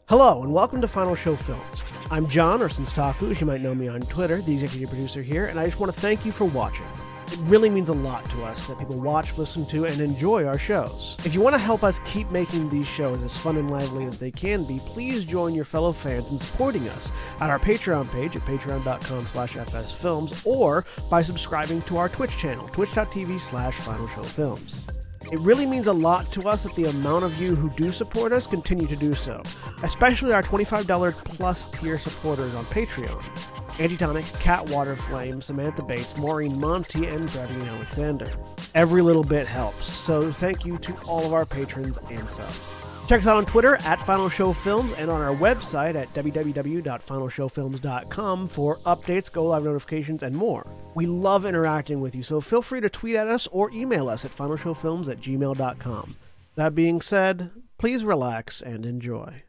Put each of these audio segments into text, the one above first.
Hello, and welcome to Final Show Films. I'm John, or Senstaku, as you might know me on Twitter, the executive producer here, and I just want to thank you for watching. It really means a lot to us that people watch, listen to, and enjoy our shows. If you want to help us keep making these shows as fun and lively as they can be, please join your fellow fans in supporting us at our Patreon page at patreon.com/fsfilms or by subscribing to our Twitch channel, twitch.tv/finalshowfilms. It really means a lot to us that the amount of you who do support us continue to do so, especially our $25 plus tier supporters on Patreon. Antitonic, Cat Waterflame, Samantha Bates, Maureen Monty, and Bradley Alexander. Every little bit helps, so thank you to all of our patrons and subs. Check us out on Twitter at Final Show Films and on our website at www.finalshowfilms.com for updates, go-live notifications, and more. We love interacting with you, so feel free to tweet at us or email us at finalshowfilms@gmail.com. That being said, please relax and enjoy.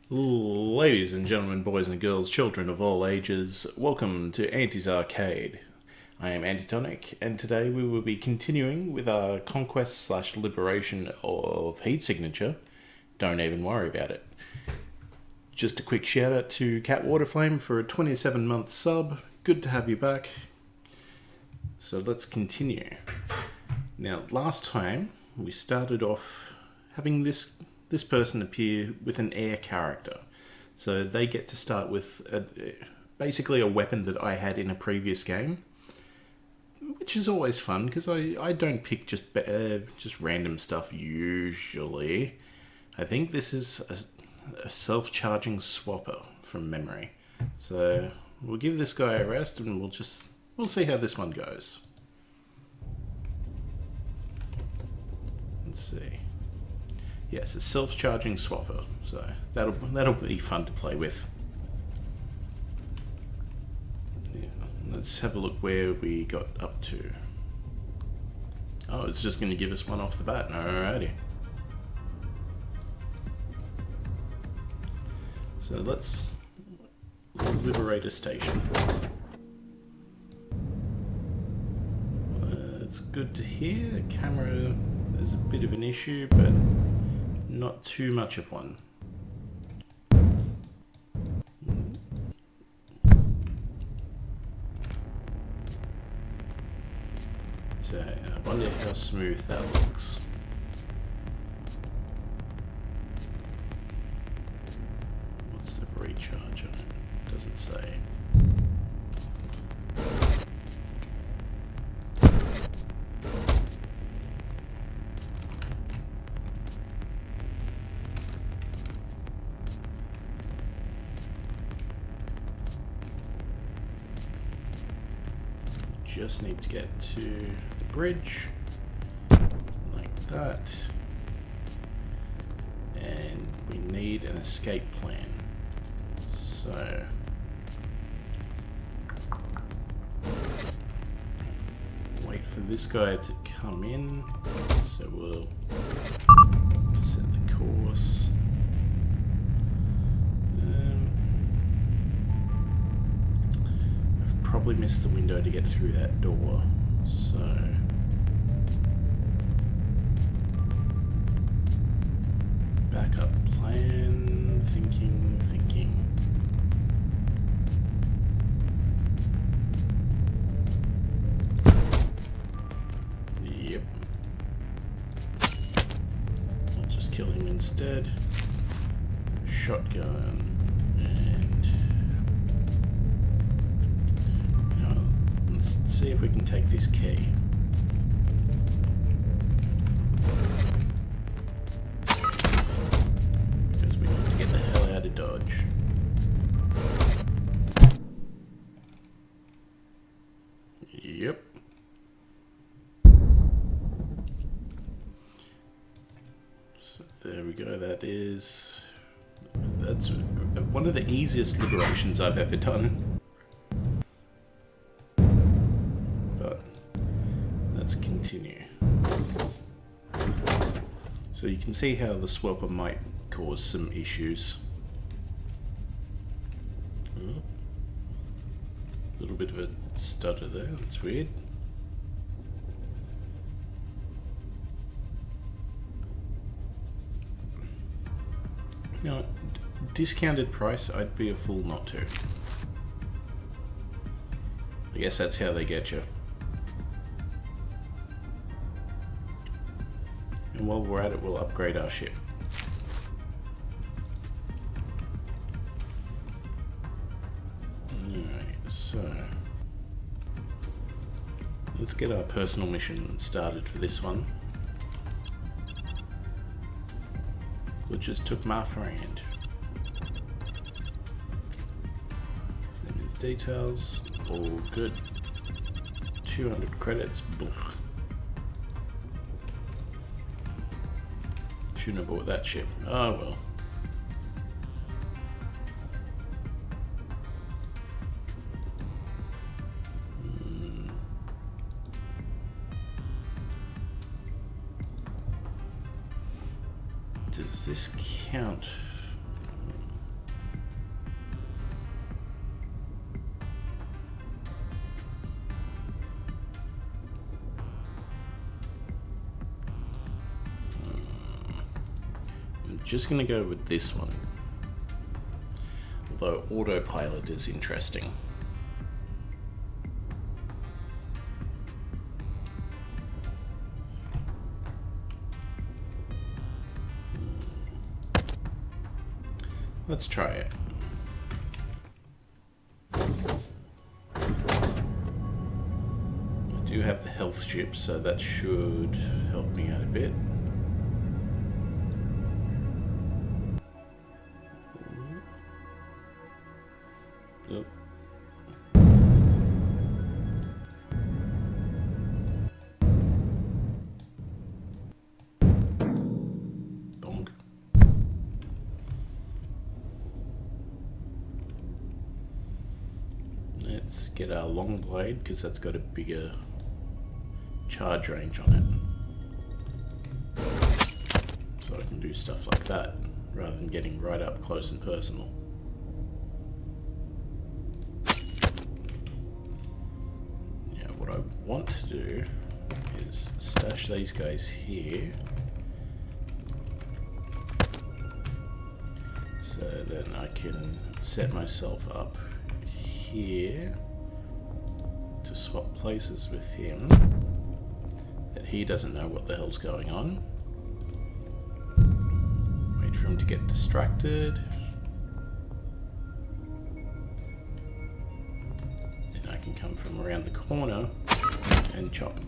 Ladies and gentlemen, boys and girls, children of all ages, welcome to Anti's Arcade. I am Antitonic, and today we will be continuing with our conquest/liberation of Heat Signature. Don't even worry about it. Just a quick shout out to Cat Waterflame for a 27-month sub. Good to have you back. So let's continue. Now, last time we started off having this person appear with an air character. So they get to start with basically a weapon that I had in a previous game, which is always fun because I don't pick just random stuff usually. I think this is a self-charging swapper from memory. So we'll give this guy a rest and we'll see how this one goes. Let's see. Yes, a self-charging swapper, so that'll be fun to play with. Yeah, let's have a look where we got up to. Oh, it's just going to give us one off the bat. Alrighty. So let's liberate a station. It's good to hear. The camera, there's a bit of an issue, but not too much of one. So I wonder how smooth that looks. What's the recharge on it? Doesn't say. Just need to get to the bridge, like that, and we need an escape plan. So wait for this guy to come in, so we'll set the course. Probably missed the window to get through that door, so backup plan, thinking. Yep. I'll just kill him instead. Shotgun. See if we can take this key. Because we need to get the hell out of Dodge. Yep. So there we go. That's one of the easiest liberations I've ever done. Let's continue. So you can see how the swapper might cause some issues. A little bit of a stutter there, that's weird. Now, discounted price, I'd be a fool not to. I guess that's how they get you. And while we're at it, we'll upgrade our ship. Alright, so let's get our personal mission started for this one. Glitches took my friend. Send me the details. All good. 200 credits. Blech. Shouldn't have bought that ship. Oh well. Does this count? I'm just going to go with this one. Although autopilot is interesting. Let's try it. I do have the health chip, so that should help me out a bit. Oop. Bonk. Let's get our long blade because that's got a bigger charge range on it. So I can do stuff like that rather than getting right up close and personal. Yeah, what I want to do is stash these guys here. So then I can set myself up here to swap places with him, that he doesn't know what the hell's going on. Wait for him to get distracted. Then I can come from around the corner and chop.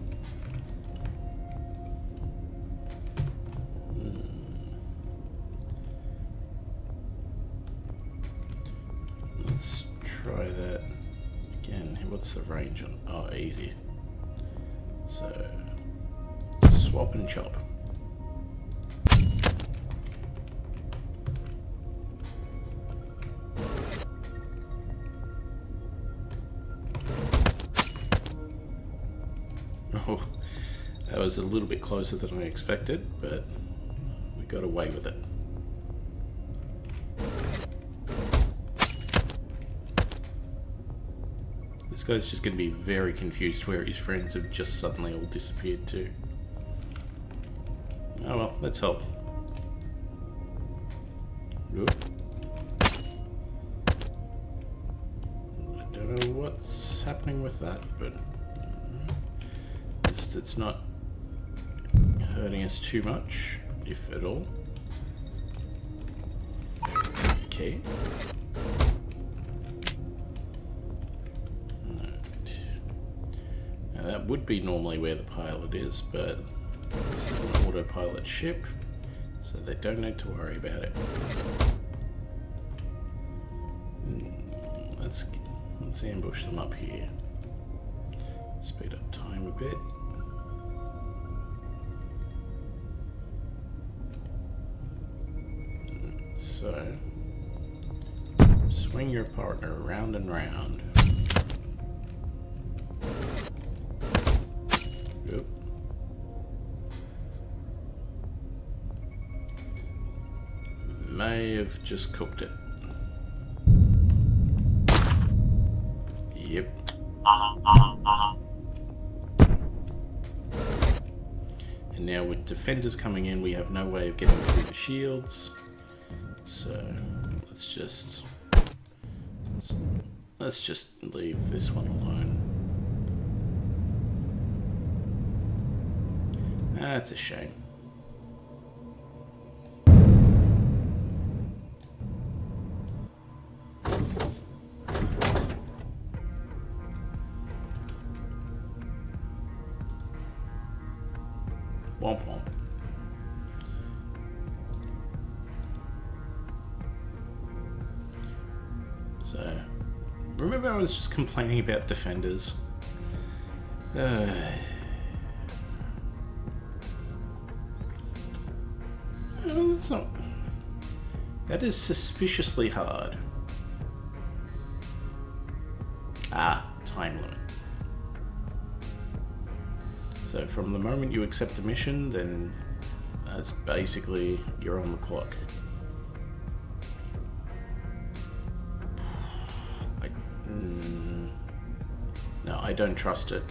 Let's try that again. What's the range on? Oh, easy. So swap and chop. Oh, that was a little bit closer than I expected, but we got away with it. This guy's just going to be very confused where his friends have just suddenly all disappeared to. Oh well, let's help. Oop. I don't know what's happening with that, but it's not hurting us too much, if at all. Okay. That would be normally where the pilot is, but this is an autopilot ship, so they don't need to worry about it. Let's ambush them up here. Speed up time a bit. So, swing your partner round and round. Yep. May have just cooked it. Yep. And now with defenders coming in, we have no way of getting through the shields. So let's just leave this one alone. That's a shame. Womp womp. So, remember I was just complaining about defenders? Well, that's not... That is suspiciously hard. Ah, time limit. So from the moment you accept the mission, then that's basically you're on the clock. No, I don't trust it.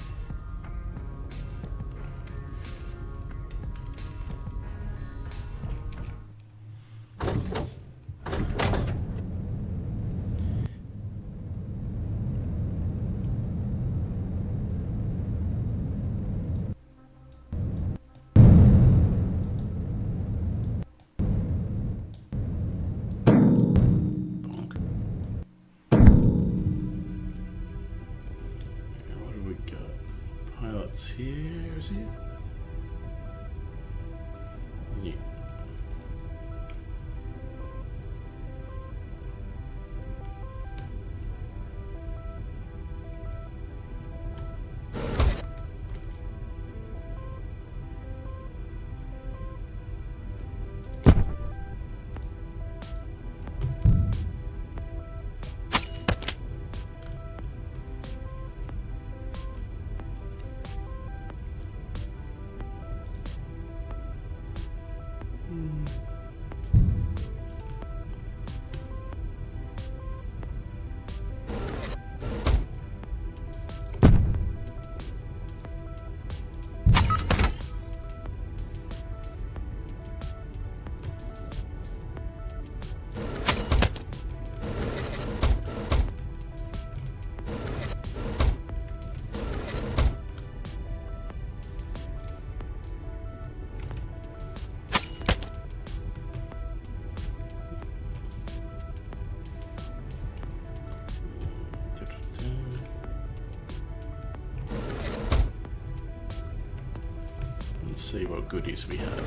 Here is he? Yeah. Let's see what goodies we have.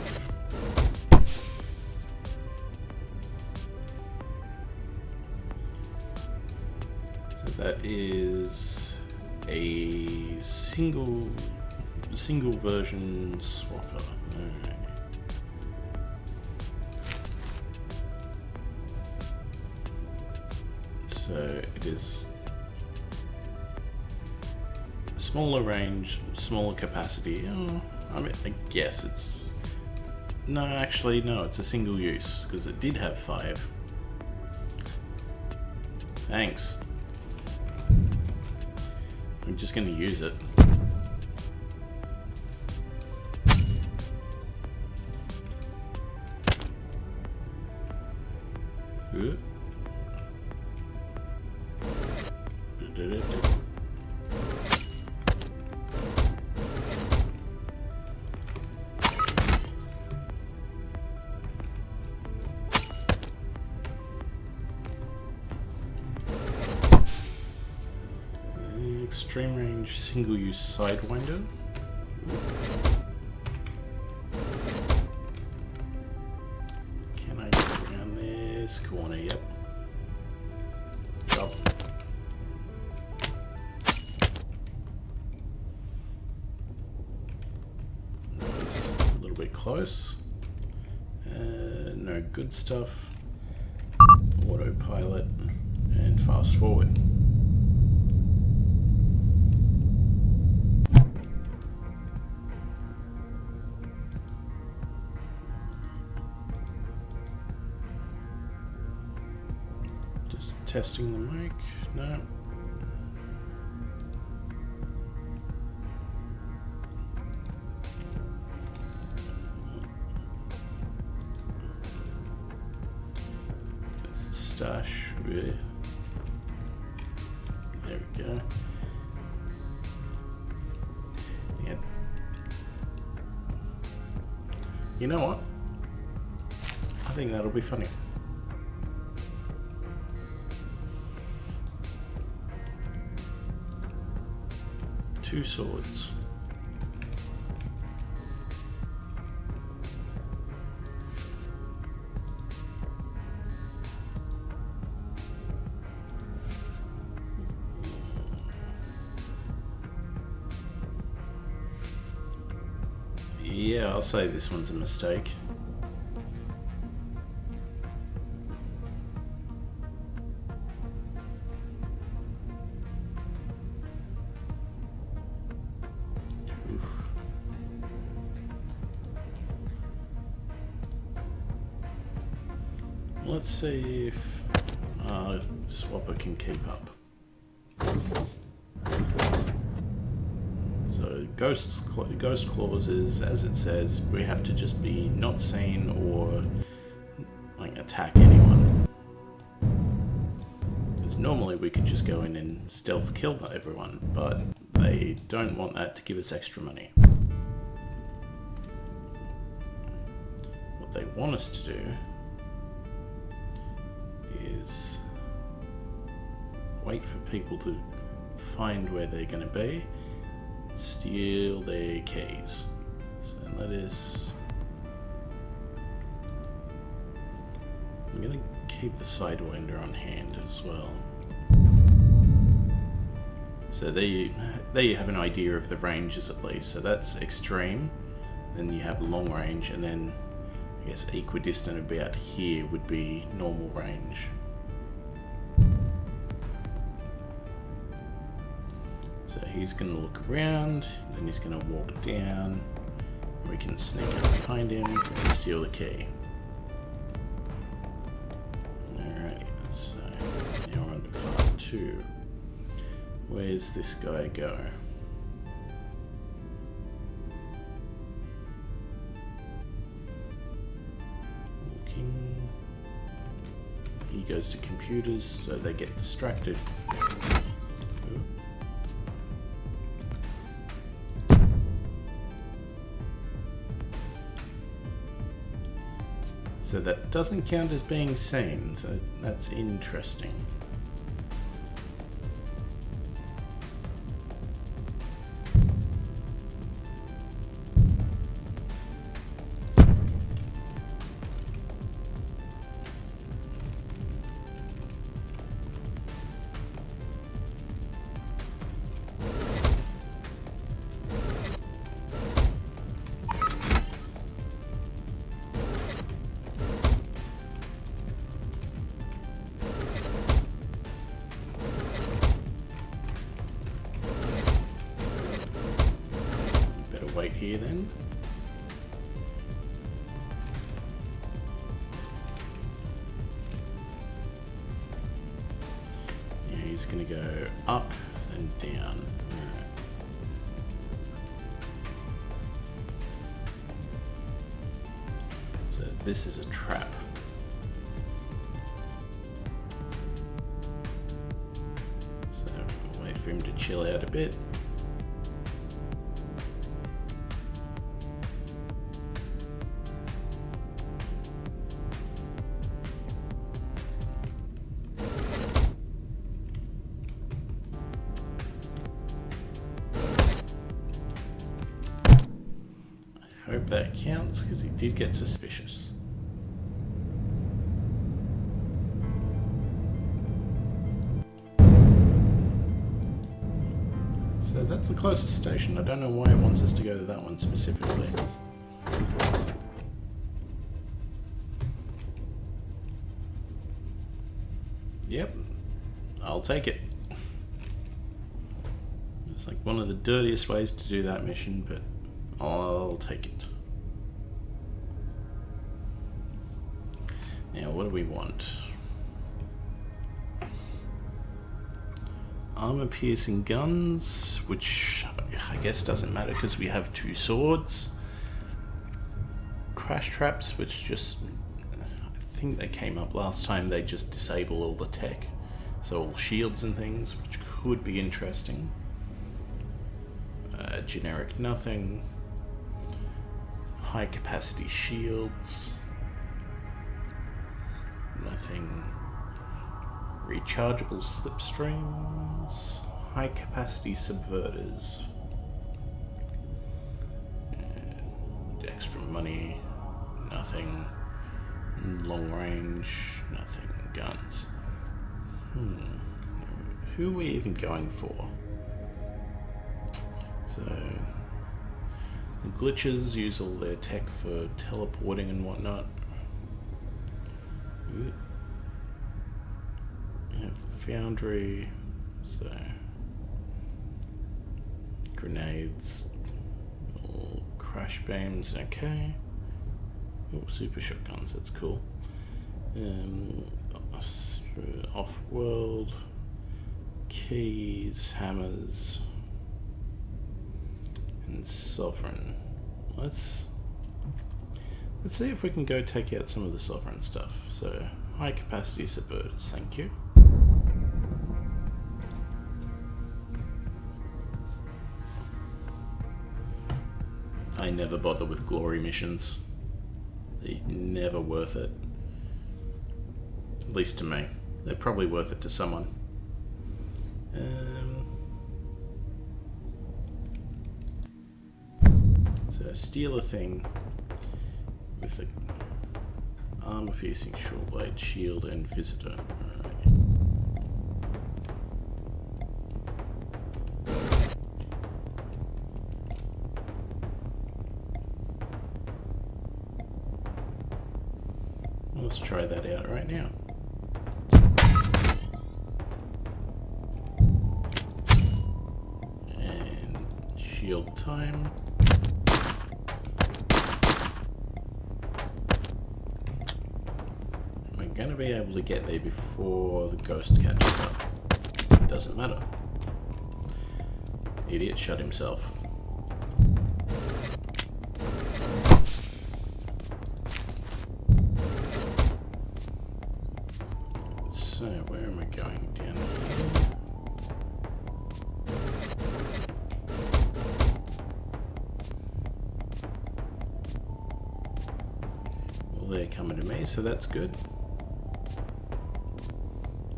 So that is a single version swapper. Okay. So it is smaller range, smaller capacity. Oh, I mean, I guess it's... No, actually, no, it's a single use, because it did have 5. Thanks. I'm just going to use it. Good. Extreme range single-use sidewinder. Can I get around this corner? Yep. Drop. This is a little bit close. No good stuff. Autopilot and fast forward. Testing the mic. No. That's the stash. There we go. Yeah. You know what? I think that'll be funny. Two swords. Yeah, I'll say this one's a mistake. Oof. Let's see if Swapper can keep up. So ghost clauses, as it says, we have to just be not seen or like attack anyone. Because normally we could just go in and stealth kill everyone, but they don't want that to give us extra money. What they want us to do is wait for people to find where they're going to be, steal their keys. So that is... I'm going to keep the Sidewinder on hand as well. So there you have an idea of the ranges at least. So that's extreme, then you have long range, and then I guess equidistant about here would be normal range. So he's going to look around, then he's going to walk down, and we can sneak up behind him and steal the key. Alright, so now we're on to part 2. Where's this guy go? Walking. He goes to computers, so they get distracted. So that doesn't count as being seen, so that's interesting. Wait here then. Yeah, he's gonna go up and down. Alright. So this is a trap. So we'll wait for him to chill out a bit. Hope that counts, because he did get suspicious. So that's the closest station. I don't know why it wants us to go to that one specifically. Yep, I'll take it. It's like one of the dirtiest ways to do that mission, but I'll take it. Now, what do we want? Armor-piercing guns, which I guess doesn't matter because we have 2 swords. Crash traps, which just... I think they came up last time, they just disable all the tech. So all shields and things, which could be interesting. Generic nothing. High capacity shields. Nothing. Rechargeable slipstreams. High capacity subverters. And extra money. Nothing. Long range. Nothing. Guns. Who are we even going for? So glitches use all their tech for teleporting and whatnot. Foundry, so grenades, all crash beams, okay. Oh, super shotguns, that's cool. Off-world, keys, hammers, and sovereign. Let's see if we can go take out some of the sovereign stuff. So, high capacity subverters, thank you. I never bother with glory missions. They're never worth it. At least to me. They're probably worth it to someone. So steal a thing with a armor-piercing short blade, shield, and visitor. Let's try that out right now. And shield time. We're going to be able to get there before the ghost catches up. Doesn't matter. Idiot shot himself. So, where am I going? Down here. Well, they're coming to me, so that's good.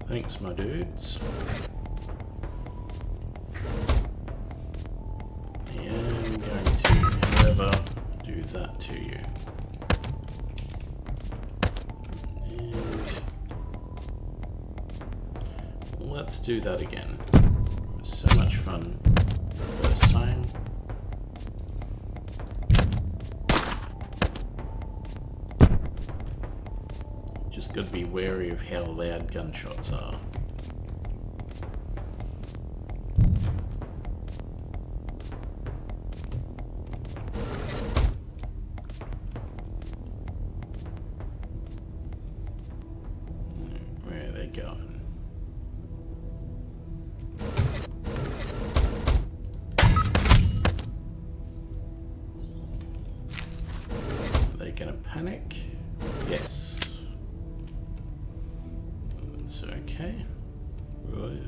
Thanks, my dudes. And I'm going to, however, do that to you. Let's do that again. It was so much fun the first time. Just got to be wary of how loud gunshots are. Where are they going? Gonna panic? Yes. It's okay. Right.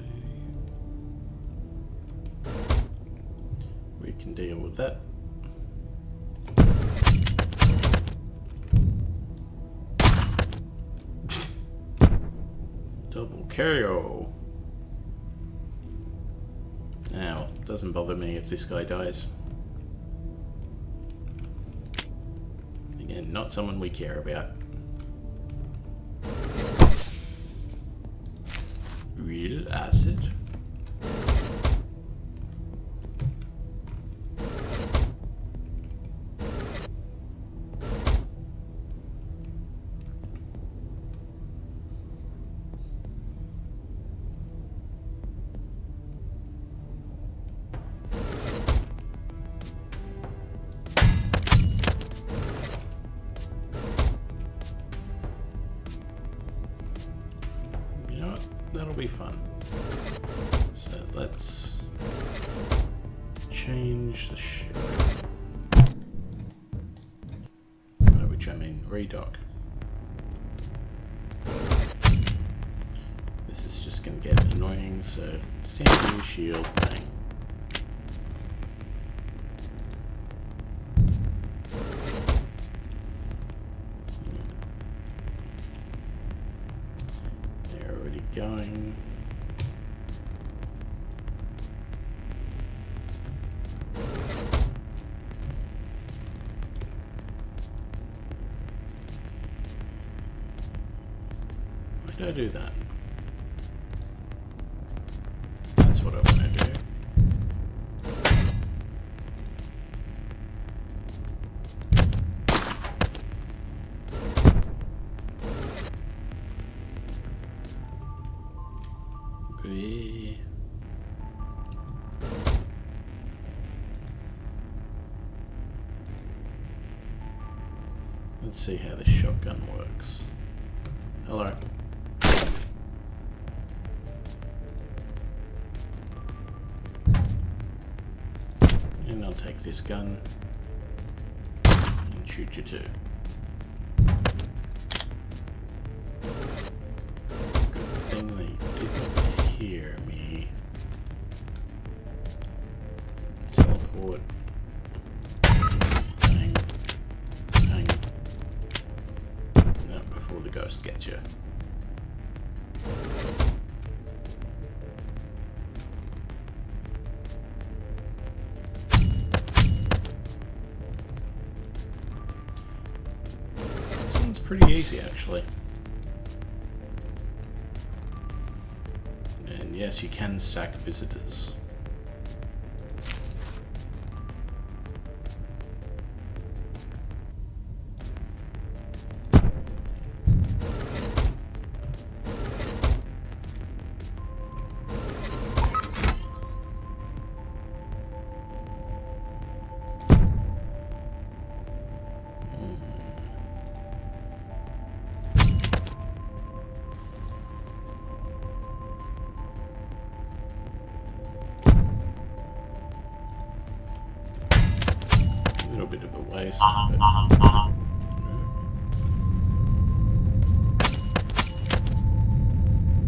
We can deal with that. Double KO. Now, doesn't bother me if this guy dies. Again, not someone we care about. Real acid. That'll be fun. So let's change the ship. Which I mean redock. This is just going to get annoying, so stand new shield, bang. Going. Why did I do that? That's what I want to do. Let's see how this shotgun works. Hello. And I'll take this gun and shoot you too. Good thing they didn't hear me. Teleport. Bang. Bang. No, before the ghost gets you. Pretty easy actually. And yes, you can stack visitors. A bit of a waste, but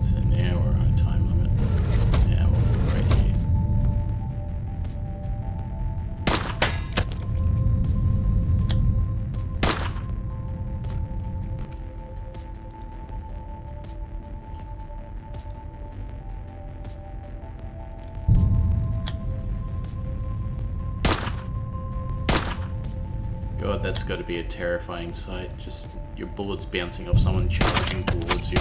so now we're on a time limit. Now we're right here. God, that's got to be a terrifying sight. Just your bullets bouncing off someone charging towards you.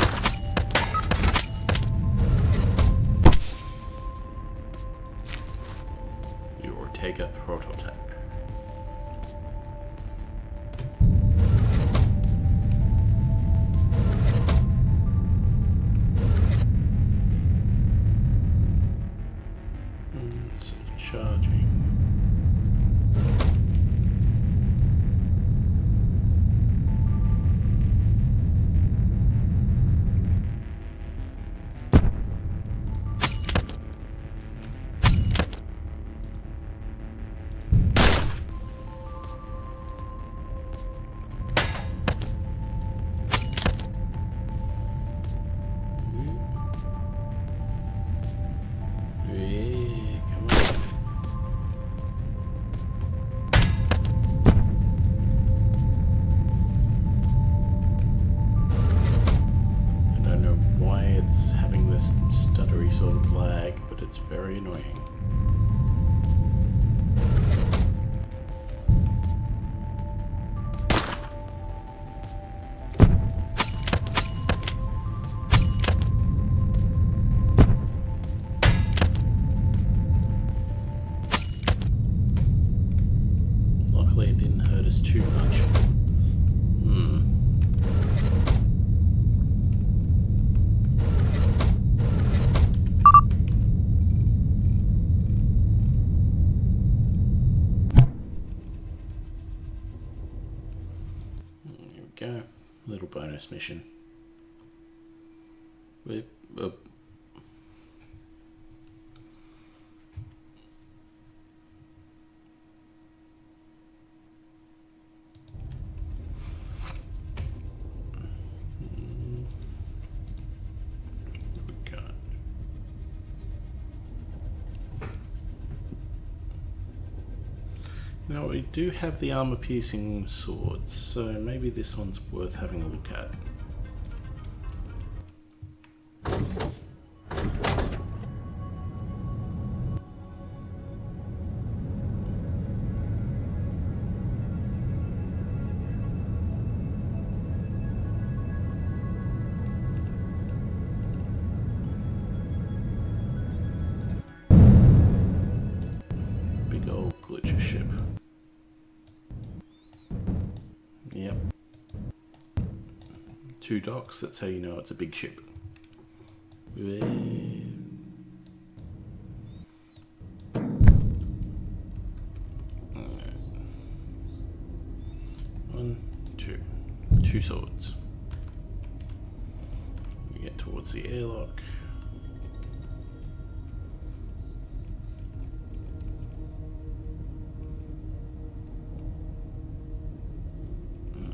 Your Ortega prototype. Self-charging. Sort of lag, but it's very annoying. Luckily it didn't hurt us too much. Go. Little bonus mission. Now we do have the armor-piercing swords, so maybe this one's worth having a look at. Big old glitcher ship. Yep. 2 docks, that's how you know it's a big ship. 2 swords. We get towards the airlock.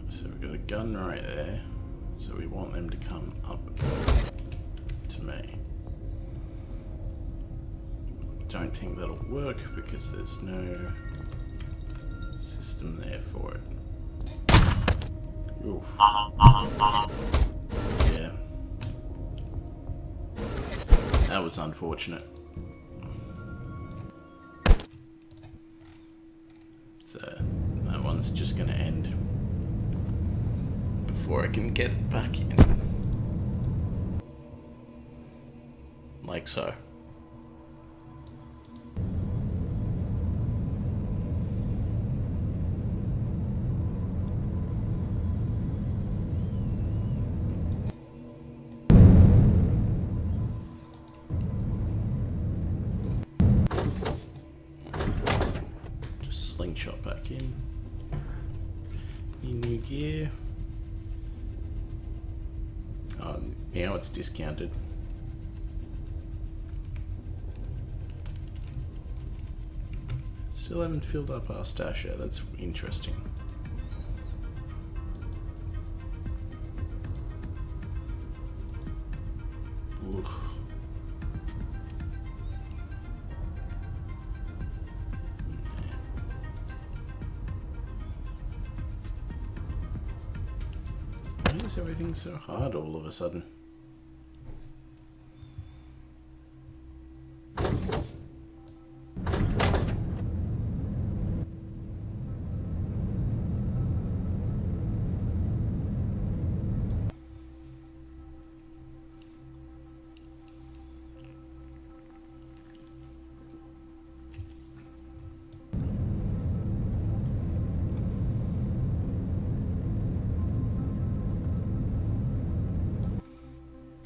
So we've got a gun right there. So we want them to come up to me. Don't think that'll work because there's no system there for it. Oof. Yeah. That was unfortunate. So that one's just gonna end before I can get back in. Like so. Just slingshot back in. New gear. Now it's discounted. Still haven't filled up our stash yet, that's interesting. Oof. Why is everything so hard all of a sudden?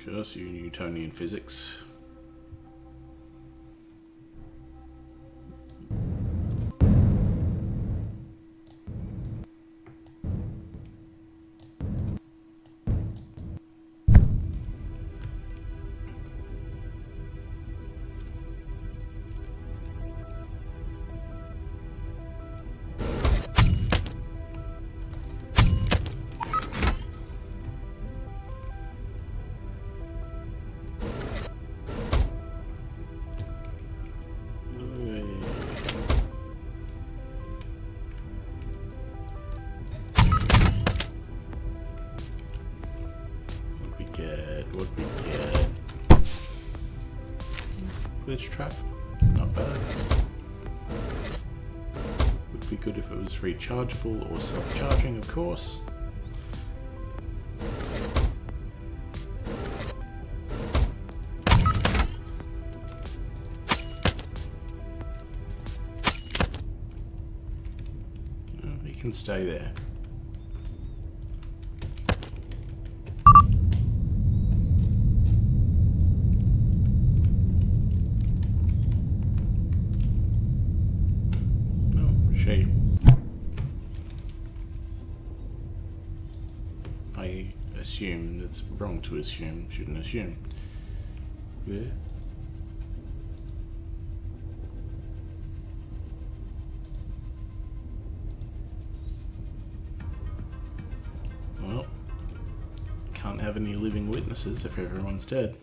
Curse you, Newtonian physics. What we get? Glitch trap, not bad. Would be good if it was rechargeable or self-charging, of course. He can stay there. I assume that's wrong to assume, shouldn't assume. Yeah. Well, can't have any living witnesses if everyone's dead.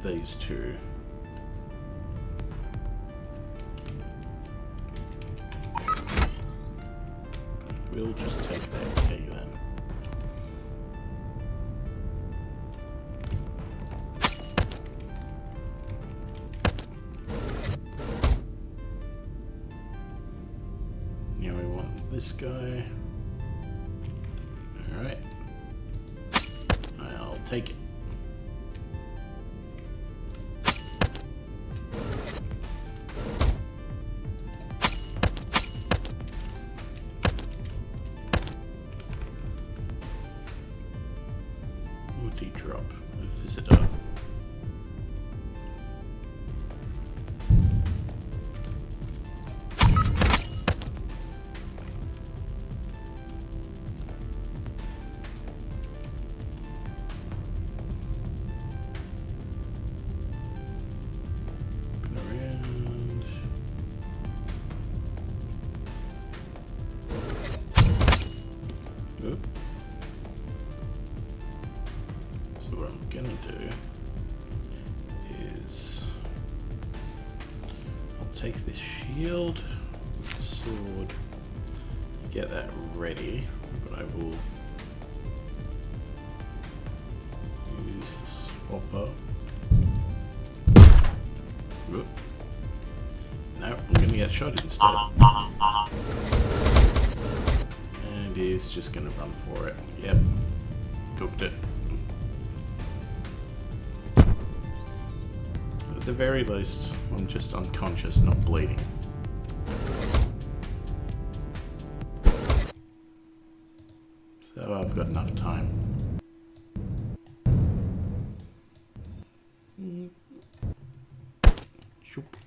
these two. We'll just take that key then. Now we want this guy. Alright. I'll take it. Drop a visitor. Around. Oop. So what I'm gonna do is I'll take this shield, sword, get that ready, but I will use the swapper. Whoop. No, I'm gonna get shot instead. And he's just gonna run for it. Yep, cooked it. At the very least, I'm just unconscious, not bleeding. So I've got enough time. Shoop.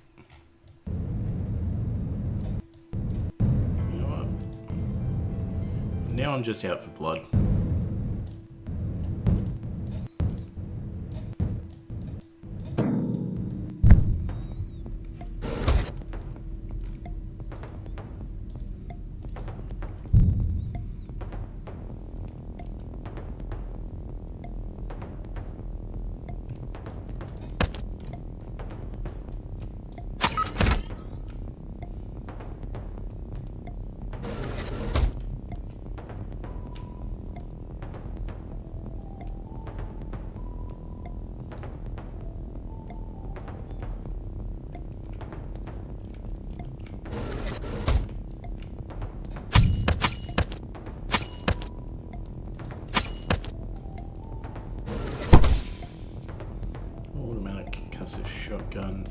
You know what? Now I'm just out for blood. Shotgun,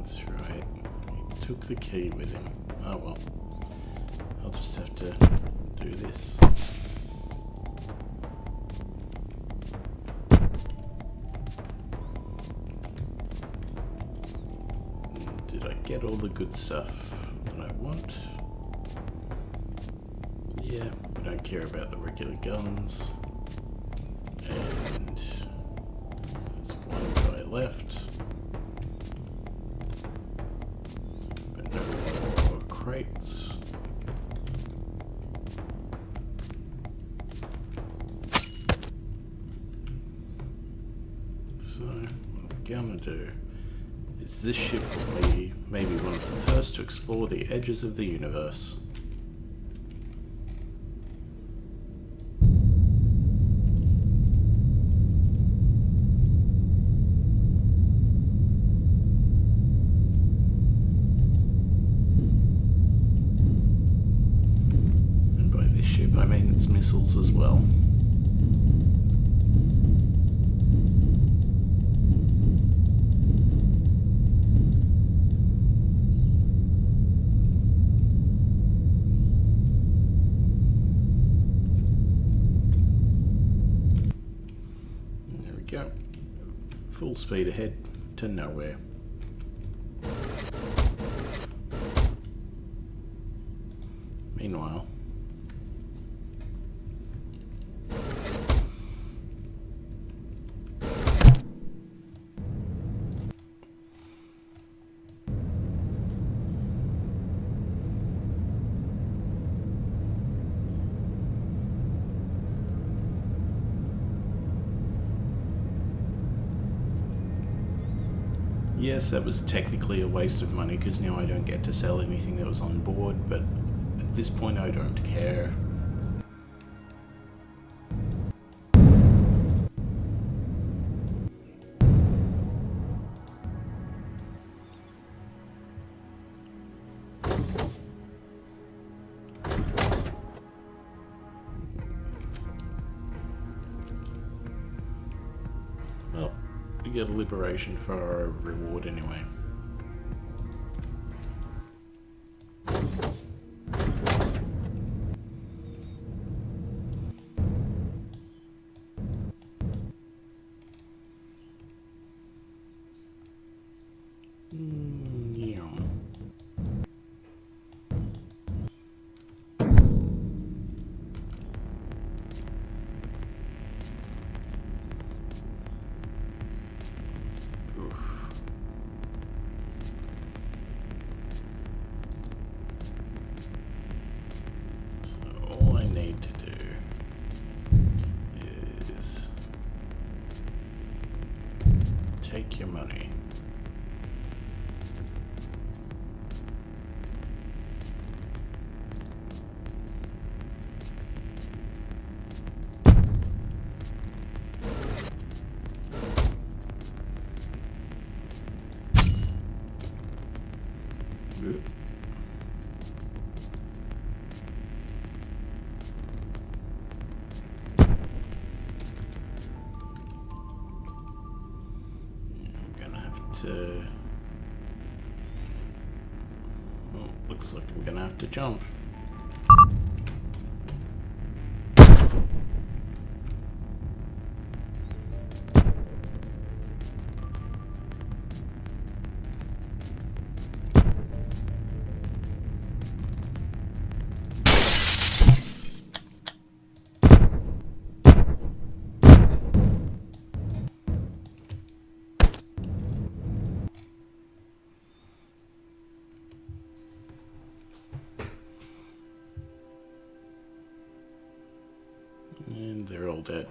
that's right. He took the key with him. Oh well. I'll just have to do this. Did I get all the good stuff that I want? Yeah, we don't care about the regular guns. And there's one guy left. But no more crates. What I'm gonna do is this ship will be maybe one of the first to explore the edges of the universe. And by this ship I mean its missiles as well. Go. Full speed ahead to nowhere. Meanwhile... Yes, that was technically a waste of money because now I don't get to sell anything that was on board, but at this point I don't care. Well, we get a liberation for our reward anyway. Yeah. All I need to do is take your money. Good. Well, looks like I'm gonna have to jump. And they're all dead.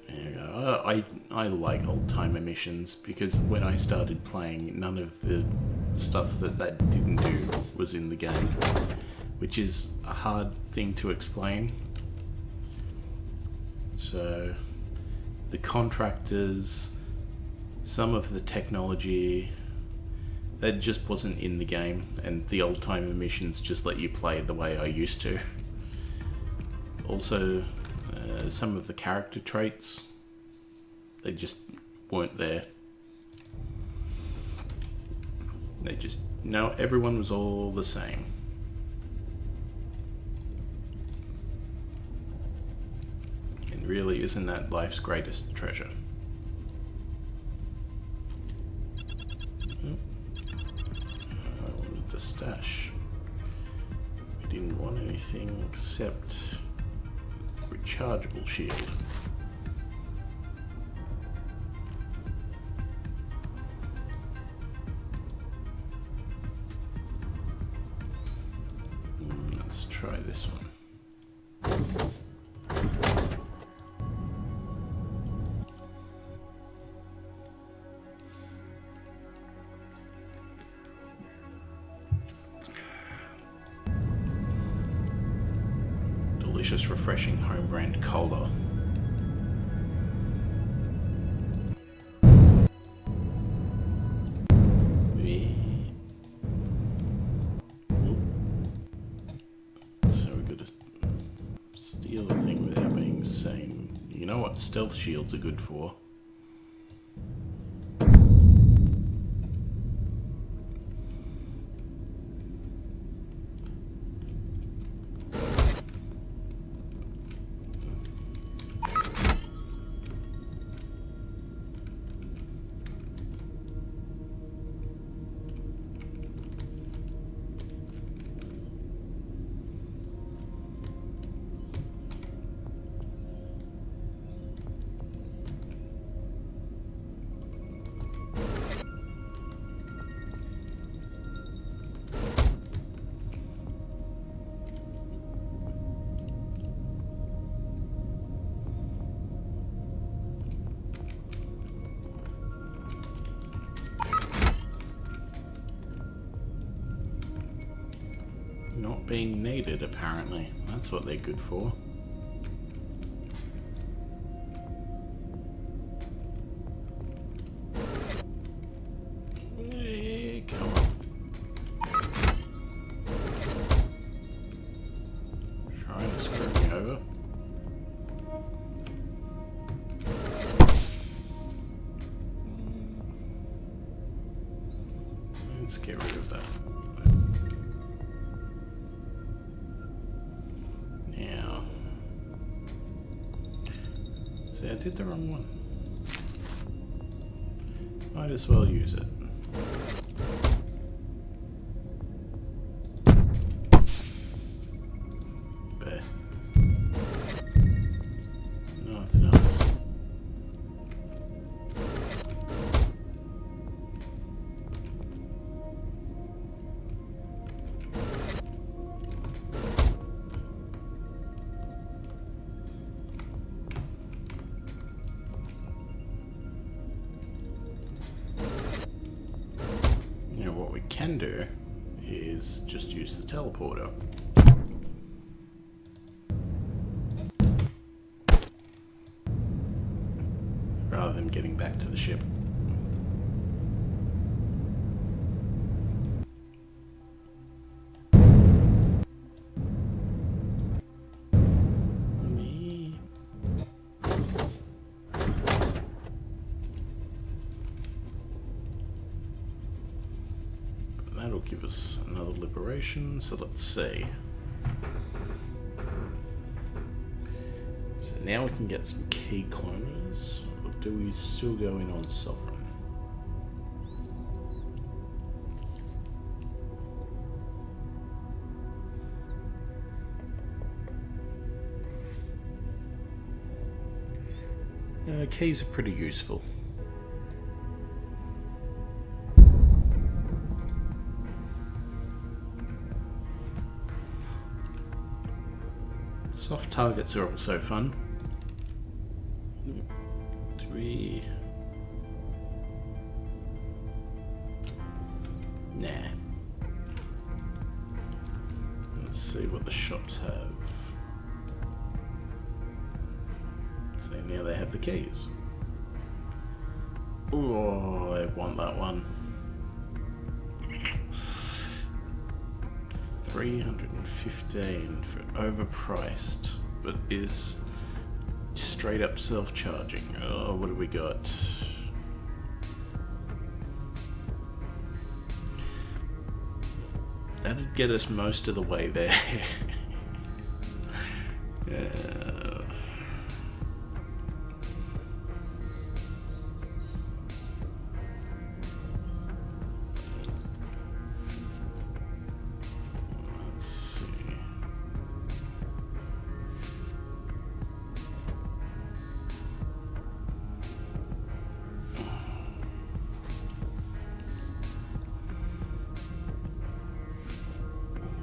There you go. I like old timer missions because when I started playing, none of the stuff that didn't do was in the game, which is a hard thing to explain. So the contractors, some of the technology, that just wasn't in the game, and the old timer missions just let you play the way I used to. Also, some of the character traits, they just weren't there. They just, no, everyone was all the same. And really, isn't that life's greatest treasure? Stash. We didn't want anything except rechargeable shield. Let's try this one. Delicious, refreshing home brand cola. So we gotta steal a thing without being seen. You know what stealth shields are good for? being needed, apparently. That's what they're good for. Come on. Trying to screw me over. Let's get rid of that. Now, see, I did the wrong one. Might as well use it. There. Nothing else. What we can do is just use the teleporter. Rather than getting back to the ship. That'll give us another liberation, so let's see. So now we can get some key cloners, or do we still go in on Sovereign? Keys are pretty useful. Soft targets are also fun. Do we... Nah. Let's see what the shops have. So now they have the keys. Oh, I want that one. 315 for overpriced, but is straight up self-charging. Oh, what do we got? That'd get us most of the way there.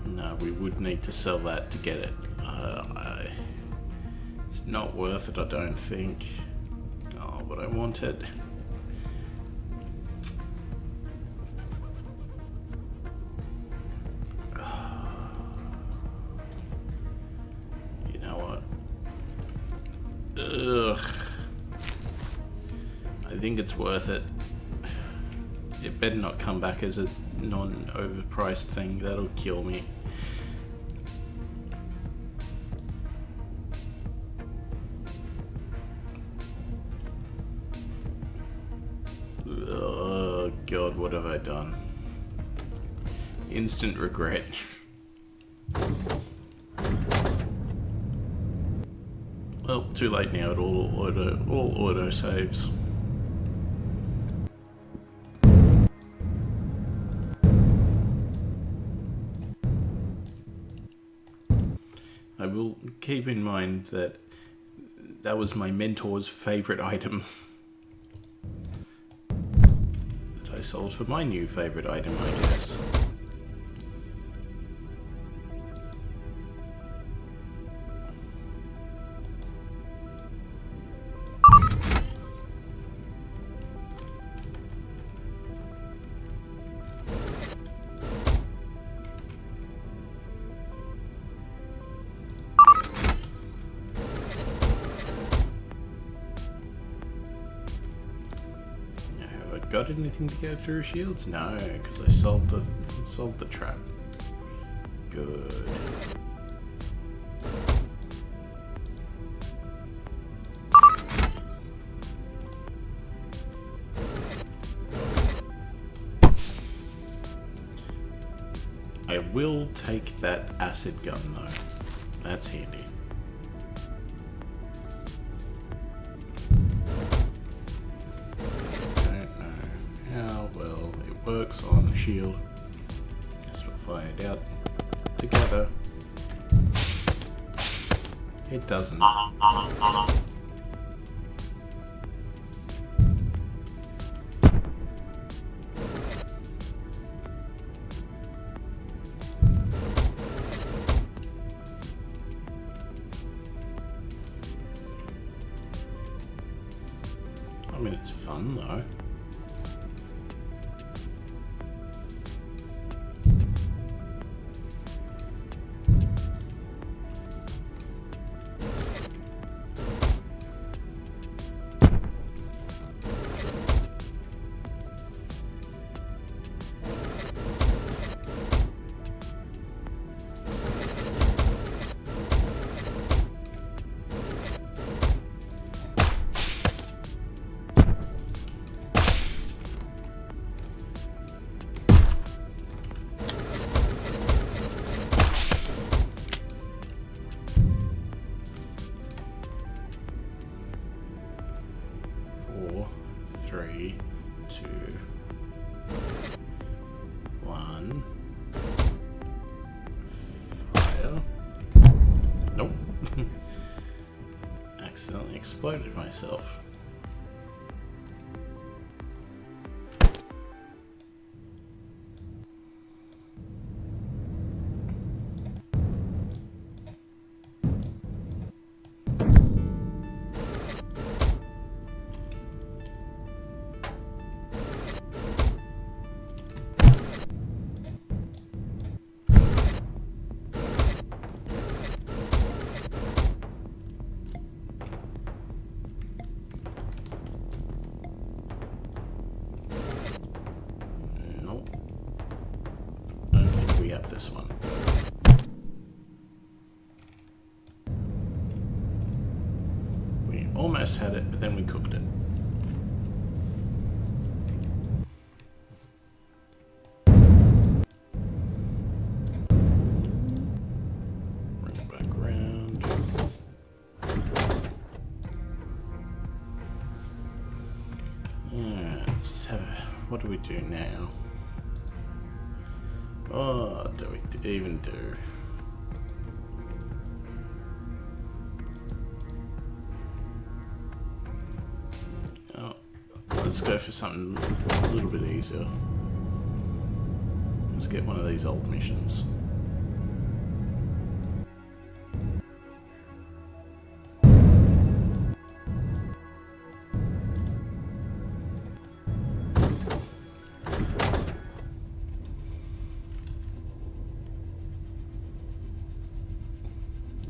No, we would need to sell that to get it. It's not worth it, I don't think. Oh, but I want it. You know what? Ugh. I think it's worth it. It better not come back as a non-overpriced thing. That'll kill me. Oh God, what have I done? Instant regret. Well, too late now. It all auto saves. I will keep in mind that that was my mentor's favourite item that I sold for my new favourite item, I guess. got anything to go through shields? No, because I solved the trap. Good. I will take that acid gun though. That's handy. Don't know how well it works on a shield. Guess we'll find out together. It doesn't. I mean, it's fun though. Four, three, two, one. Fire. Nope. Accidentally exploded myself. Nope. I don't think we have this one. We almost had it, but then we cooked it. Bring it back around. Just have a... What do we do now? Oh, do we even do? Oh, let's go for something a little bit easier. Let's get one of these old missions.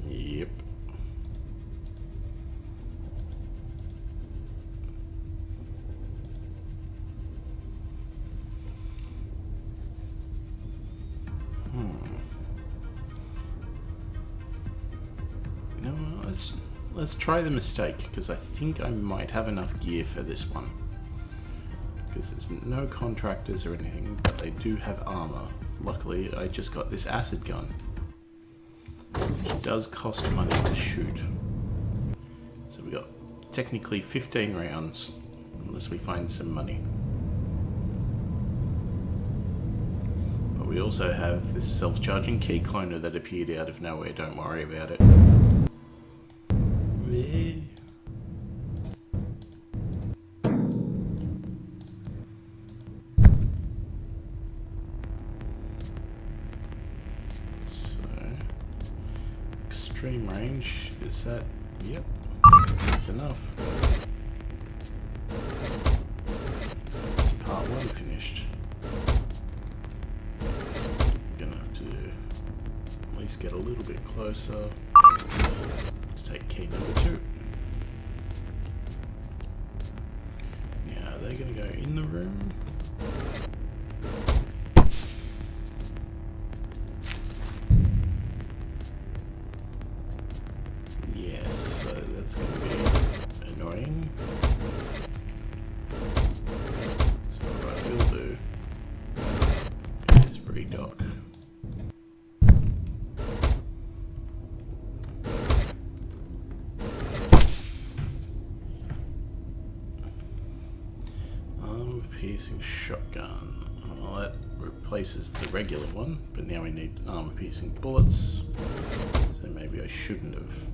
Yep. You know what, let's try the mistake, because I think I might have enough gear for this one. Because there's no contractors or anything, but they do have armor. Luckily, I just got this acid gun, which does cost money to shoot. So we got technically 15 rounds, unless we find some money. But we also have this self-charging key cloner that appeared out of nowhere, don't worry about it. Extreme range, is that? Yep, that's enough. That's part one finished. Gonna have to at least get a little bit closer to take key number 2. Yeah, they going to go in the room? Yes, so that's going to be annoying. So what I will do is redock. Piercing shotgun. Well, that replaces the regular one, but now we need armor-piercing bullets. So maybe I shouldn't have.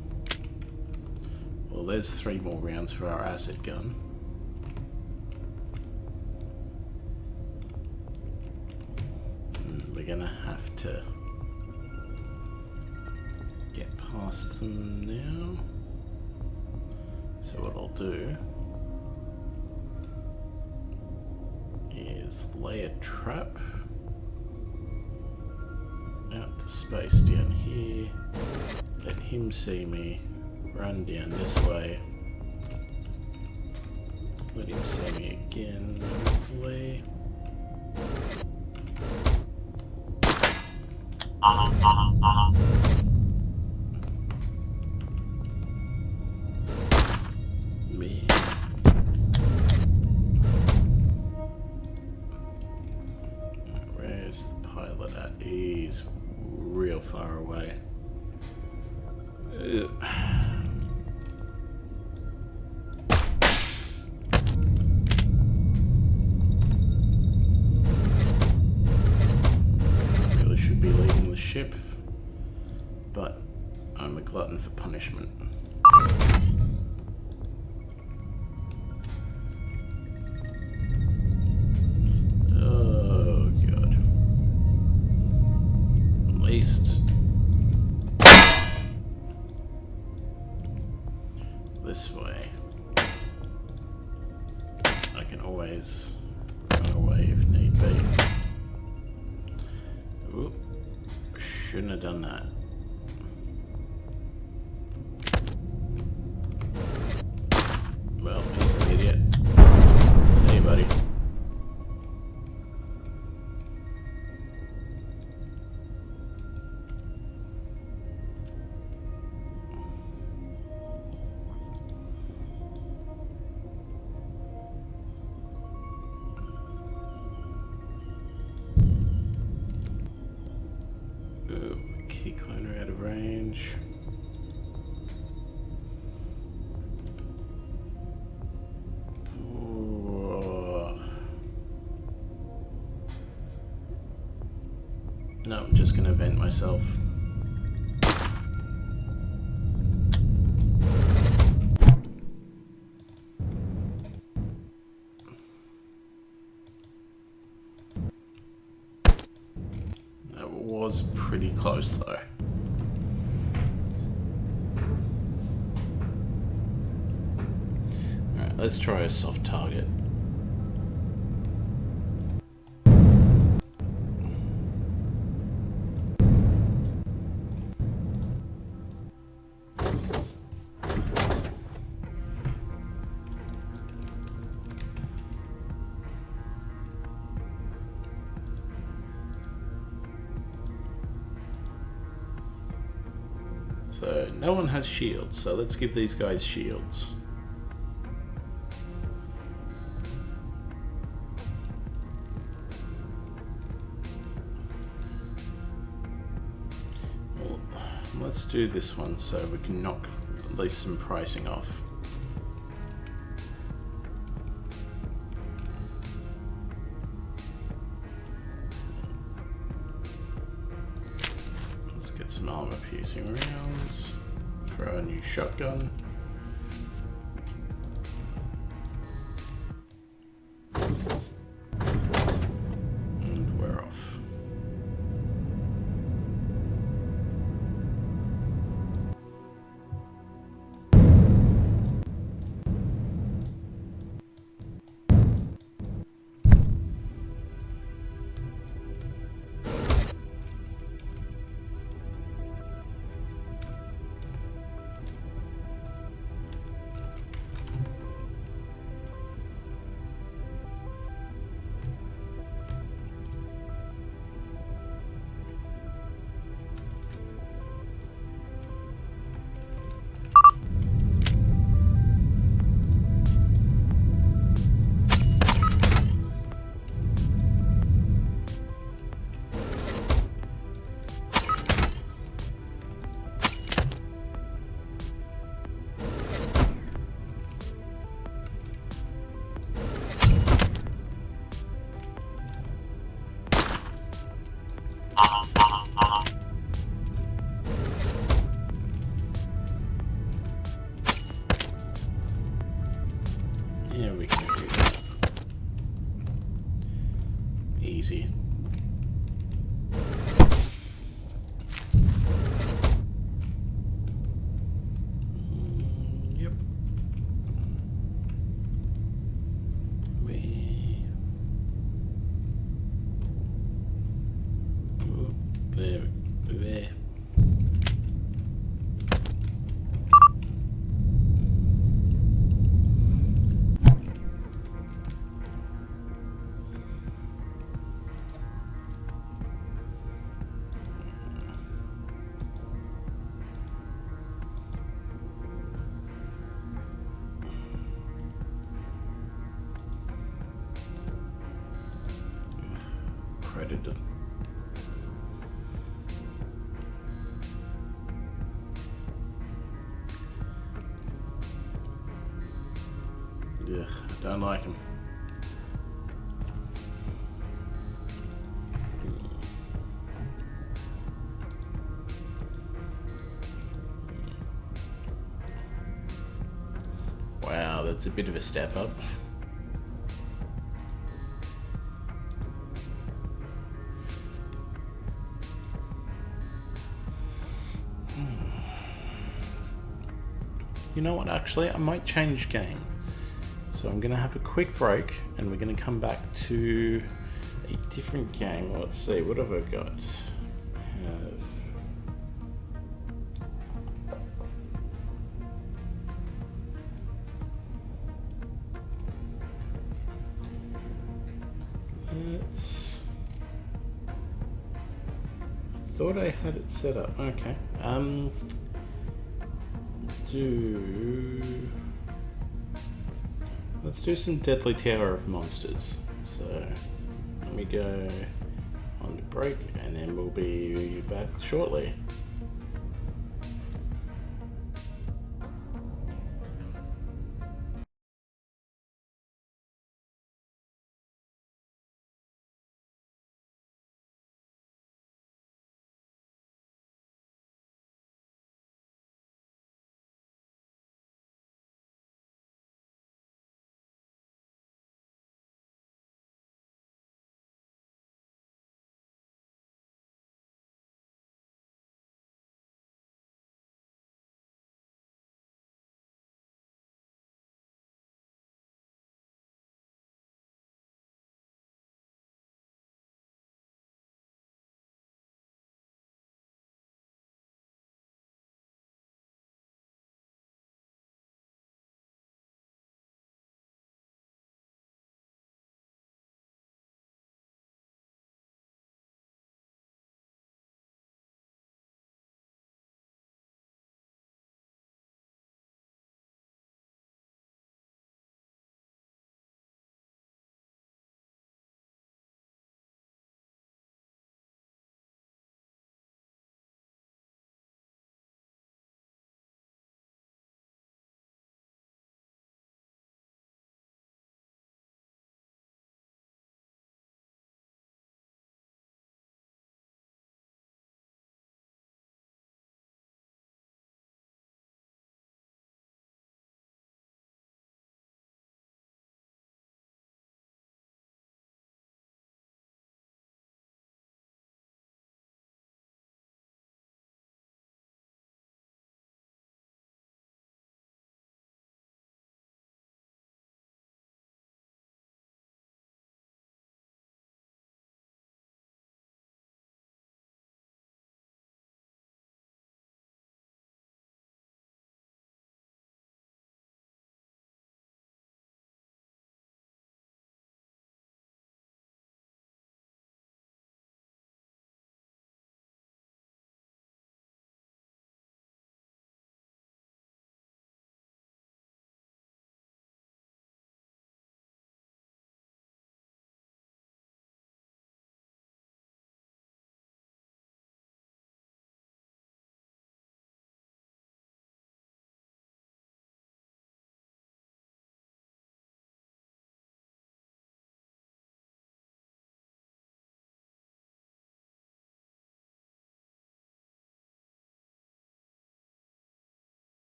Well, there's 3 more rounds for our acid gun. We're gonna have to get past them now. So what I'll do is lay a trap out to space down here, let him see me, run down this way, let him see me again, hopefully. Me. Where's the pilot at? He's real far away. Really should be leaving the ship, but I'm a glutton for punishment. This way. I can always run away if need be. Oop. Shouldn't have done that. Well, he's an idiot. See you, buddy. Key cloner out of range. No, I'm just gonna vent myself. That was pretty close though. Alright, let's try a soft target. So no one has shields, so let's give these guys shields. Well, let's do this one so we can knock at least some pricing off. Some armor piercing rounds for our new shotgun. And we're off. easy. Yep. There. Predator. Yeah, don't like him. Wow, that's a bit of a step up. You know what, actually, I might change game. So I'm going to have a quick break and we're going to come back to a different game. Let's see, what have I got? I thought I had it set up. Okay. Let's do some Deadly Tower of Monsters. So let me go on to break and then we'll be back shortly.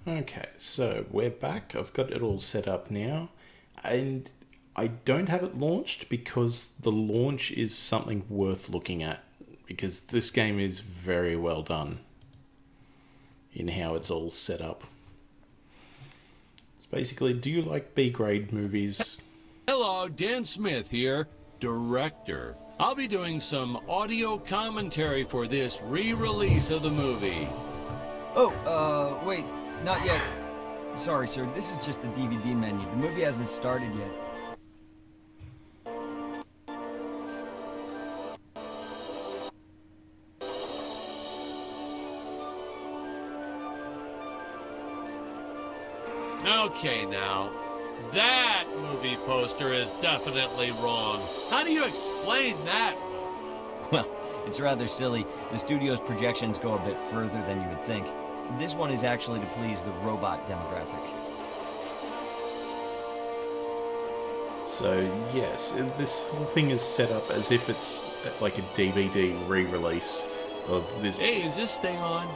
Okay, so we're back. I've got it all set up now. And I don't have it launched because the launch is something worth looking at. Because this game is very well done in how it's all set up. It's basically, do you like B-grade movies? Hello, Dan Smith here, director. I'll be doing some audio commentary for this re-release of the movie. Oh, wait, not yet. Sorry, sir, this is just the DVD menu. The movie hasn't started yet. Okay, now, that movie poster is definitely wrong. How do you explain that one? Well, it's rather silly. The studio's projections go a bit further than you would think. This one is actually to please the robot demographic. So, yes, this whole thing is set up as if it's like a DVD re-release of this... Hey, is this thing on?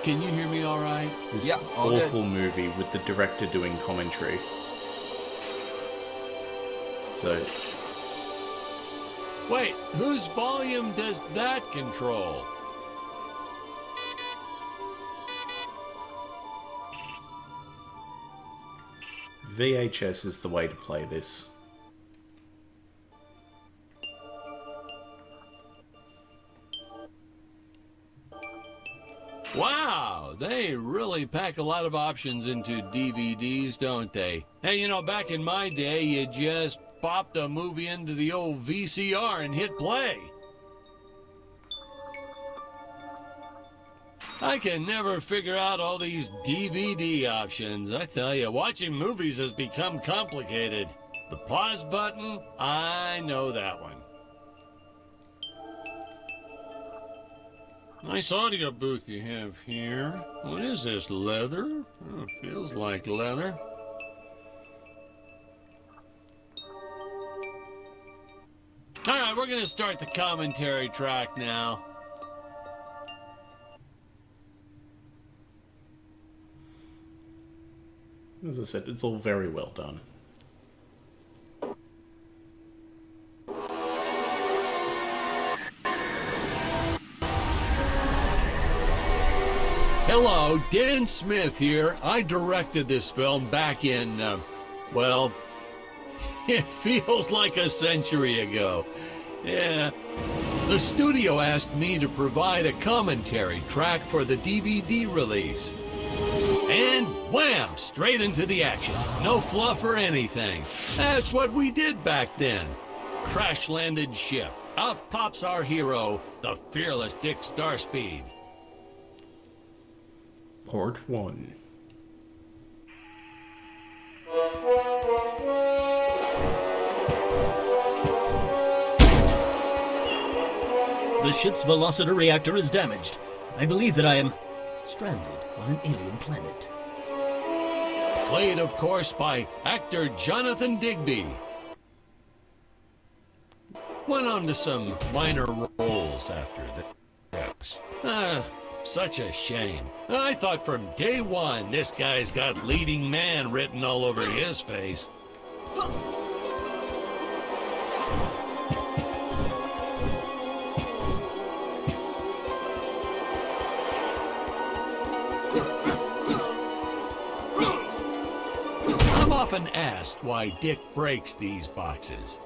Can you hear me all right? This Yeah, all awful good. movie with the director doing commentary. So, Wait, whose volume does that control? VHS is the way to play this. Wow, they really pack a lot of options into DVDs, don't they? Hey, you know, back in my day, you just popped a movie into the old VCR and hit play. I can never figure out all these DVD options. I tell you, watching movies has become complicated. The pause button, I know that one. Nice audio booth you have here. What is this, leather? Oh, it feels like leather. All right, we're gonna start the commentary track now. As I said, it's all very well done. Hello, Dan Smith here. I directed this film back in, well, it feels like a century ago. Yeah. The studio asked me to provide a commentary track for the DVD release. And wham! Straight into the action. No fluff or anything. That's what we did back then. Crash-landed ship. Out pops our hero, the fearless Dick Starspeed. Part 1. The ship's velocity reactor is damaged. I believe that I am stranded on an alien planet. Played, of course, by actor Jonathan Digby. Went on to some minor roles after this. Such a shame. I thought from day one this guy's got leading man written all over his face. I'm often asked why Dick breaks these boxes.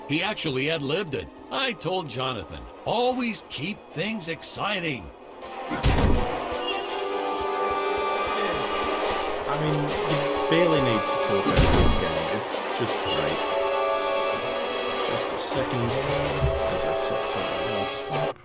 He actually ad-libbed it. I told Jonathan, always keep things exciting. I mean, you barely need to talk over this game. It's just great. Just a second as I set something else up.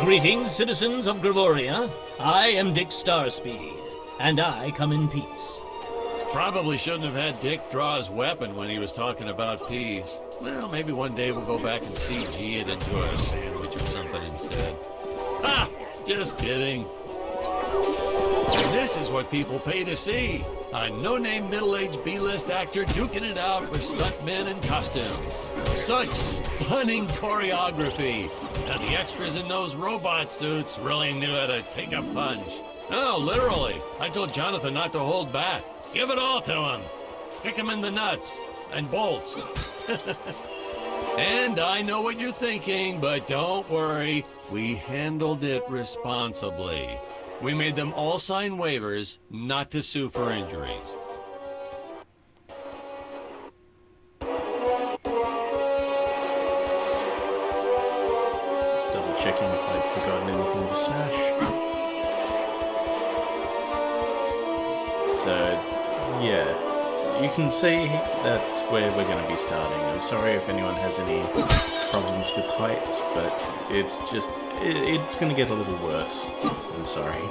Greetings, citizens of Gravoria. I am Dick Starspeed, and I come in peace. Probably shouldn't have had Dick draw his weapon when he was talking about peas. Well, maybe one day we'll go back and CG it into a sandwich or something instead. Ha! Just kidding. And this is what people pay to see. A no-name middle-aged B-list actor duking it out with stuntmen in costumes. Such stunning choreography. And the extras in those robot suits really knew how to take a punch. No, literally. I told Jonathan not to hold back. Give it all to him. Kick him in the nuts and bolts. And I know what you're thinking, but don't worry. We handled it responsibly. We made them all sign waivers not to sue for injuries. Just double checking if I'd forgotten anything to smash. So, yeah, you can see that's where we're going to be starting. I'm sorry if anyone has any problems with heights, but it's just, it's going to get a little worse. I'm sorry.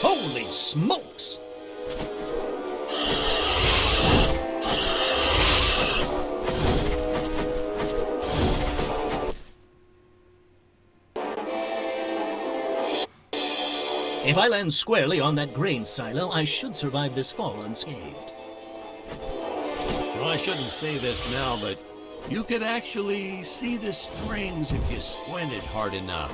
Holy smokes! If I land squarely on that grain silo, I should survive this fall unscathed. Well, I shouldn't say this now, but you could actually see the strings if you squinted hard enough.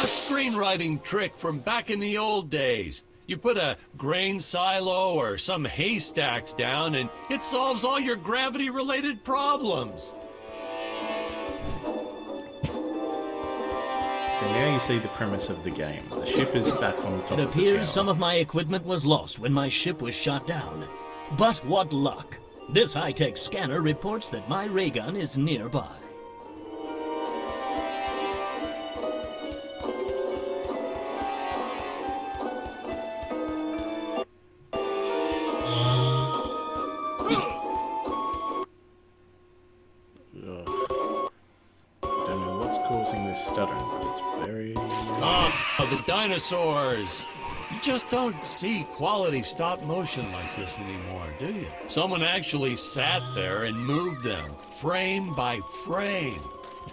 A screenwriting trick from back in the old days. You put a grain silo or some haystacks down and it solves all your gravity-related problems. So now you see the premise of the game. The ship is back on top It of the tower. appears some of my equipment was lost when my ship was shot down. But what luck! This high-tech scanner reports that my ray gun is nearby. Don't know what's causing this stuttering, but it's very... Oh, the dinosaurs! You just don't see quality stop motion like this anymore, do you? Someone actually sat there and moved them, frame by frame.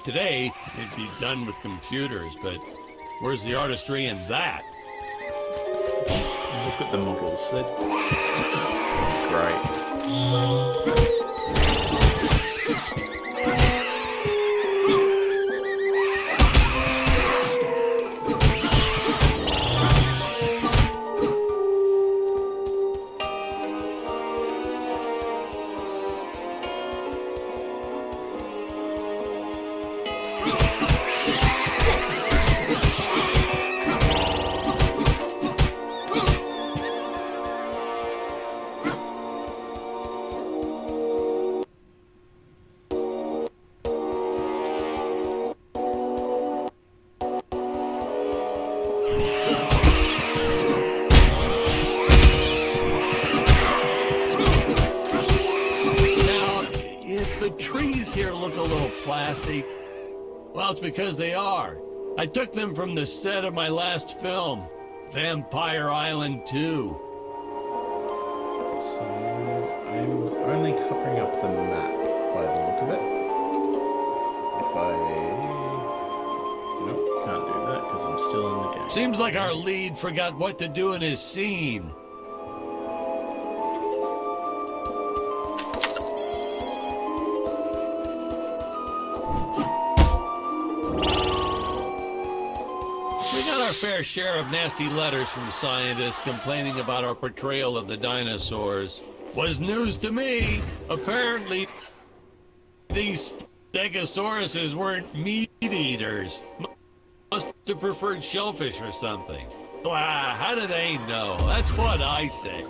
Today, it'd be done with computers, but where's the artistry in that? Just look at the models. It's great. Here look a little plastic. Well, it's because they are. I took them from the set of my last film, Vampire Island 2. So I'm only covering up the map by the look of it. If I... Nope, can't do that because I'm still in the game. Seems like our lead forgot what to do in his scene. Our fair share of nasty letters from scientists complaining about our portrayal of the dinosaurs. Was news to me. Apparently, these stegosauruses weren't meat eaters. Must have preferred shellfish or something. Wow, how do they know? That's what I say.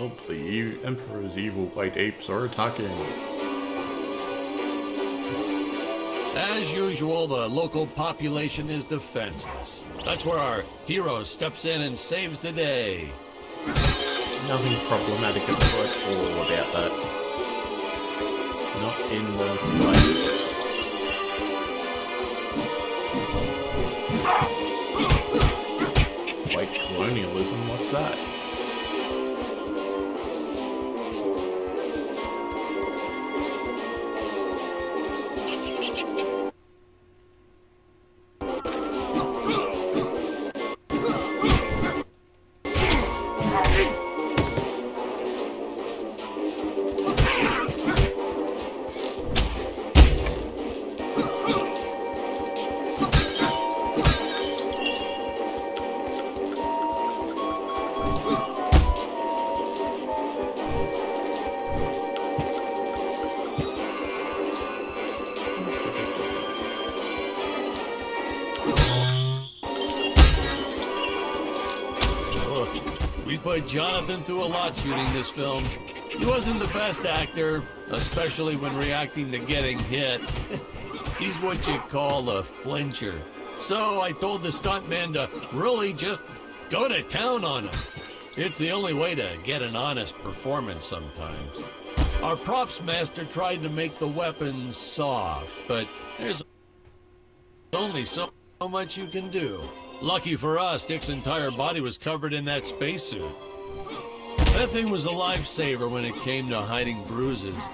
Help, the Emperor's evil white apes are attacking. As usual, the local population is defenseless. That's where our hero steps in and saves the day. Nothing problematic at all about that. Not in the slightest. White colonialism, what's that? We put Jonathan through a lot shooting this film. He wasn't the best actor, especially when reacting to getting hit. He's what you call a flincher. So I told the stuntman to really just go to town on him. It's the only way to get an honest performance sometimes. Our props master tried to make the weapons soft, but there's only so much you can do. Lucky for us, Dick's entire body was covered in that spacesuit. That thing was a lifesaver when it came to hiding bruises.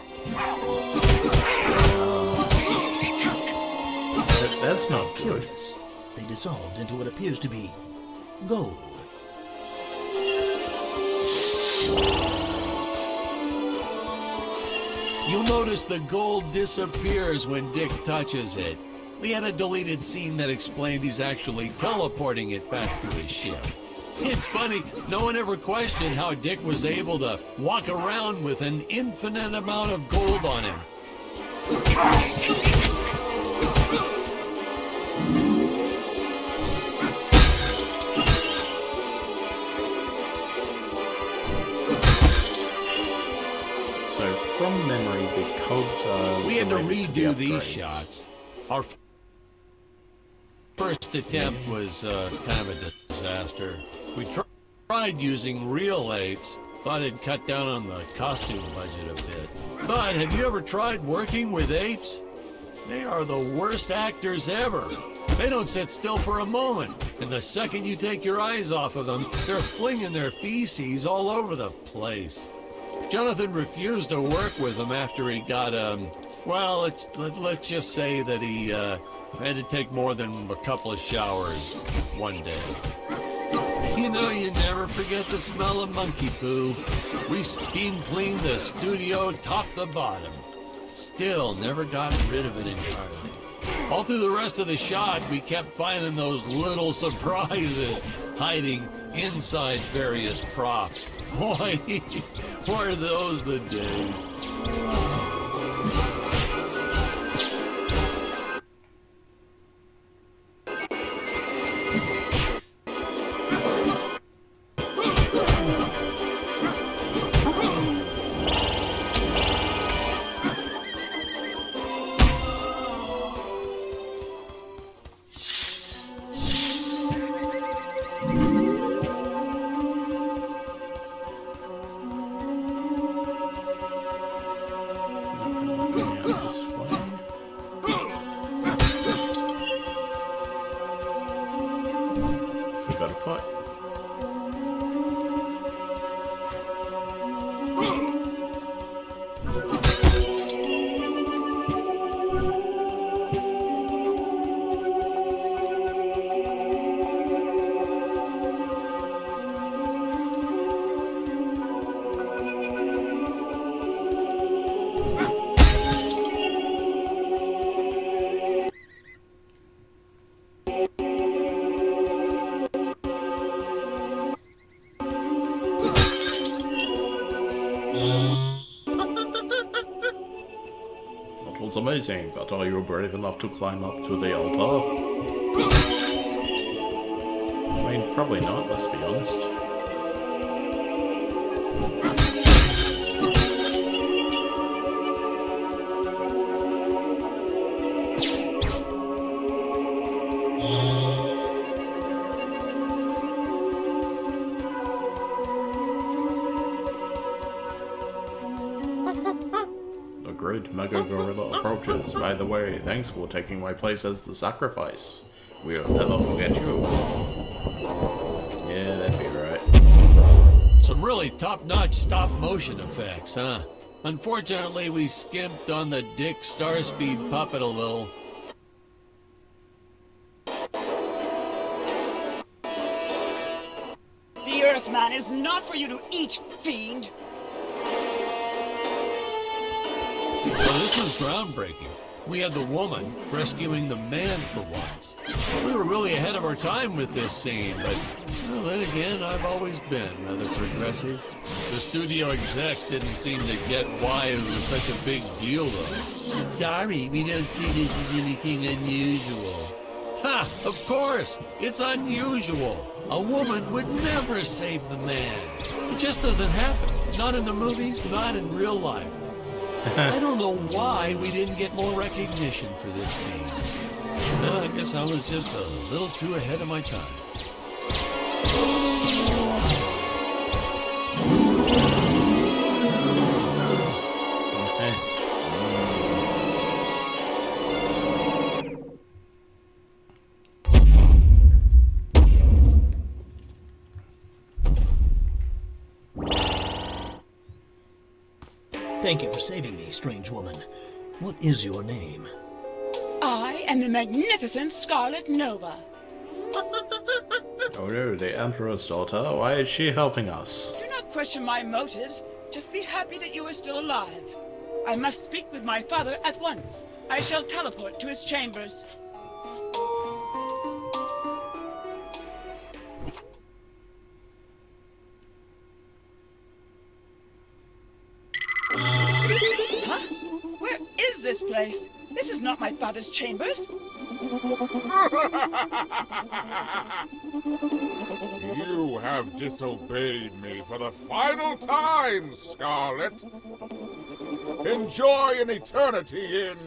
That's not good. Curious. They dissolved into what appears to be gold. You'll notice the gold disappears when Dick touches it. We had a deleted scene that explained he's actually teleporting it back to his ship. It's funny, no one ever questioned how Dick was able to walk around with an infinite amount of gold on him. So from memory, the cogs are... We had to related the redo these upgrades. shots. Our first attempt was kind of a disaster. We tried using real apes, thought it'd cut down on the costume budget a bit. But have you ever tried working with apes? They are the worst actors ever. They don't sit still for a moment, and the second you take your eyes off of them, they're flinging their feces all over the place. Jonathan refused to work with them after he got, well, let's just say that he had to take more than a couple of showers one day. You know, you never forget the smell of monkey poo. We steam cleaned the studio top to bottom. Still never got rid of it entirely. All through the rest of the shot, we kept finding those little surprises hiding inside various props. Boy, were those the days. This way. Forgot a pot. That was amazing, but are you brave enough to climb up to the altar? I mean, probably not, let's be honest. Red Mega Gorilla approaches. By the way, thanks for taking my place as the sacrifice. We'll never forget you. Yeah, that'd be right. Some really top-notch stop-motion effects, huh? Unfortunately, we skimped on the Dick Starspeed puppet a little. The Earthman is not for you to eat, fiend! Well, this was groundbreaking. We had the woman rescuing the man for once. We were really ahead of our time with this scene, but well, then again, I've always been rather progressive. The studio exec didn't seem to get why it was such a big deal, though. Sorry, we don't see this as anything unusual. Ha! Of course! It's unusual! A woman would never save the man. It just doesn't happen. Not in the movies, not in real life. I don't know why we didn't get more recognition for this scene. Well, I guess I was just a little too ahead of my time. Thank you for saving me, strange woman. What is your name? I am the magnificent Scarlet Nova. Oh no, the Emperor's daughter. Why is she helping us? Do not question my motives. Just be happy that you are still alive. I must speak with my father at once. I shall teleport to his chambers. Huh? Where is this place? This is not my father's chambers. You have disobeyed me for the final time, Scarlet. Enjoy an eternity in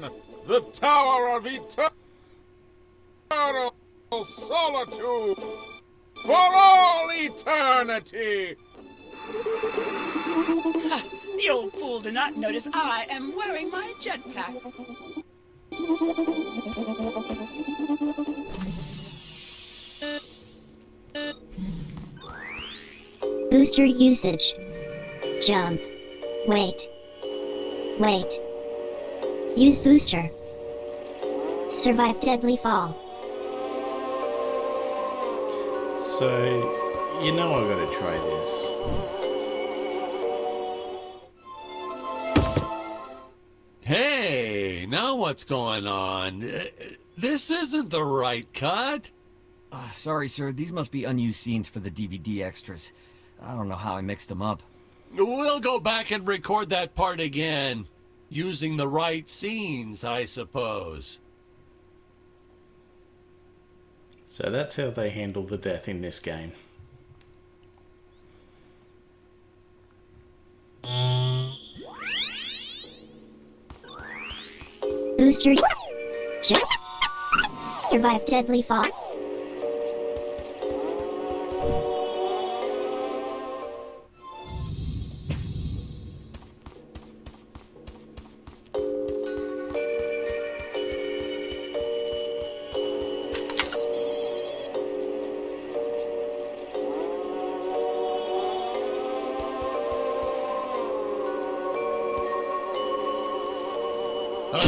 the Tower of Eternal Solitude for all eternity. Ha! The old fool did not notice I am wearing my jetpack. Booster usage. Jump. Wait. Wait. Use booster. Survive deadly fall. So, you know I've got to try this. Hey, now what's going on? This isn't the right cut. Sorry, sir. These must be unused scenes for the DVD extras. I don't know how I mixed them up. We'll go back and record that part again. Using the right scenes, I suppose. So that's how they handle the death in this game. Booster. Jump. Survive deadly fall.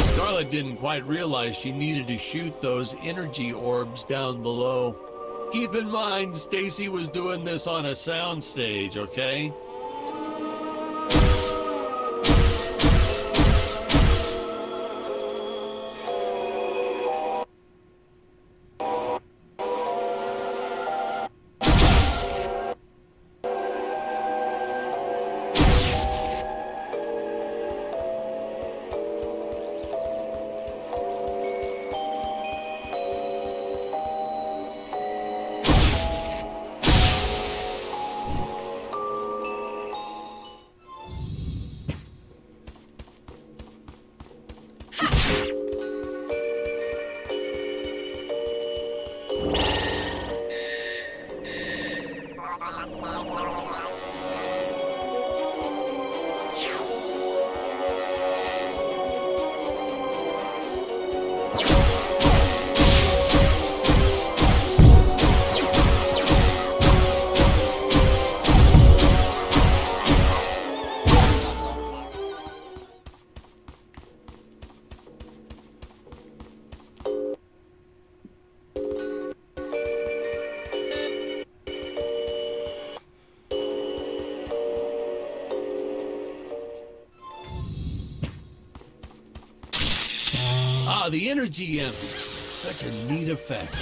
Scarlet didn't quite realize she needed to shoot those energy orbs down below. Keep in mind, Stacy was doing this on a soundstage, okay? the energy imps. Such a neat effect.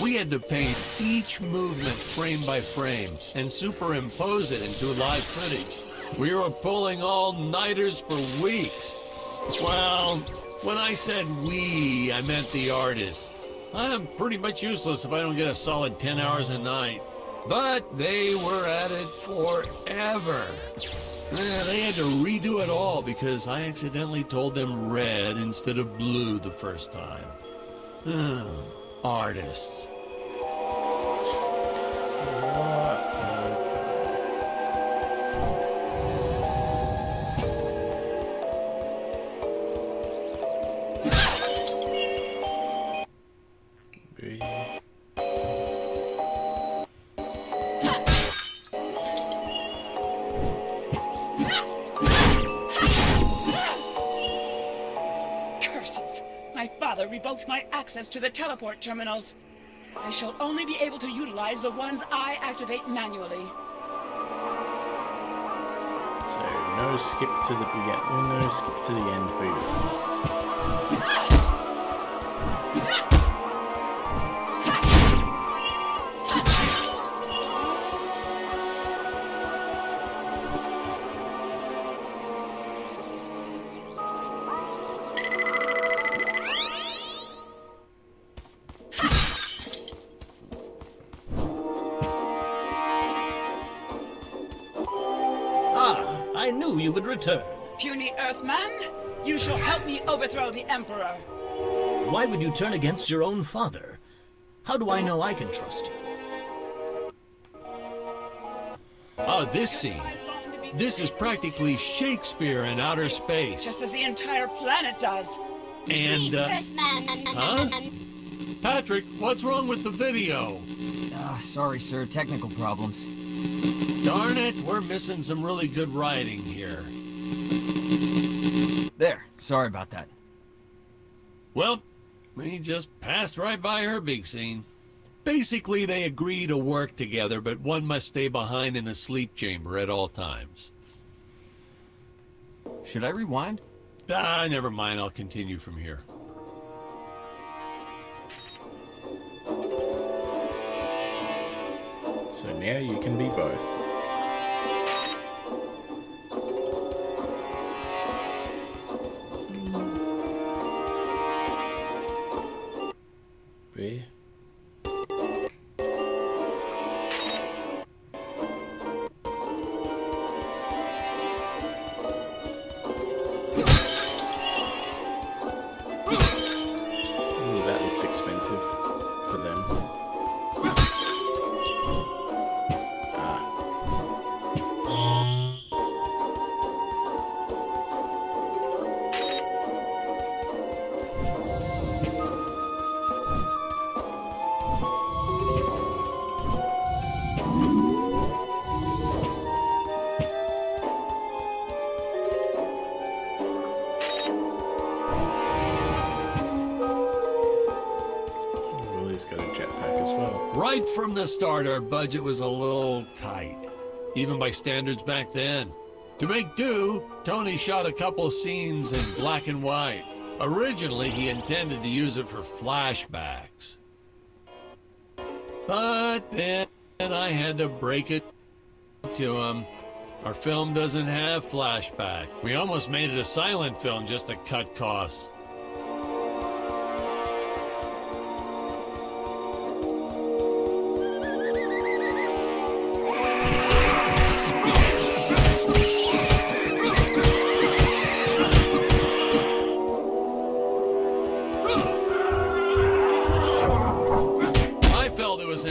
We had to paint each movement frame by frame and superimpose it into live footage. We were pulling all-nighters for weeks. Well, when I said we, I meant the artists. I'm pretty much useless if I don't get a solid 10 hours a night. But they were at it forever. They had to redo it all because I accidentally told them red instead of blue the first time. Artists. Revoked my access to the teleport terminals. I shall only be able to utilize the ones I activate manually. So no skip to the beginning, no skip to the end for you. I knew you would return. Puny Earthman, you shall help me overthrow the Emperor. Why would you turn against your own father? How do I know I can trust you? Oh, this scene. This is practically Shakespeare in outer space. Just as the entire planet does. And, huh? Patrick, what's wrong with the video? Sorry, sir. Technical problems. Darn it, we're missing some really good writing here. There. Sorry about that. Well, we just passed right by her big scene. Basically, they agree to work together, but one must stay behind in the sleep chamber at all times. Should I rewind? Never mind. I'll continue from here. So now you can be both. Where? Ooh, that looked expensive for them. Right from the start, our budget was a little tight, even by standards back then. To make do, Tony shot a couple scenes in black and white. Originally, he intended to use it for flashbacks. But then I had to break it to him. Our film doesn't have flashback. We almost made it a silent film just to cut costs.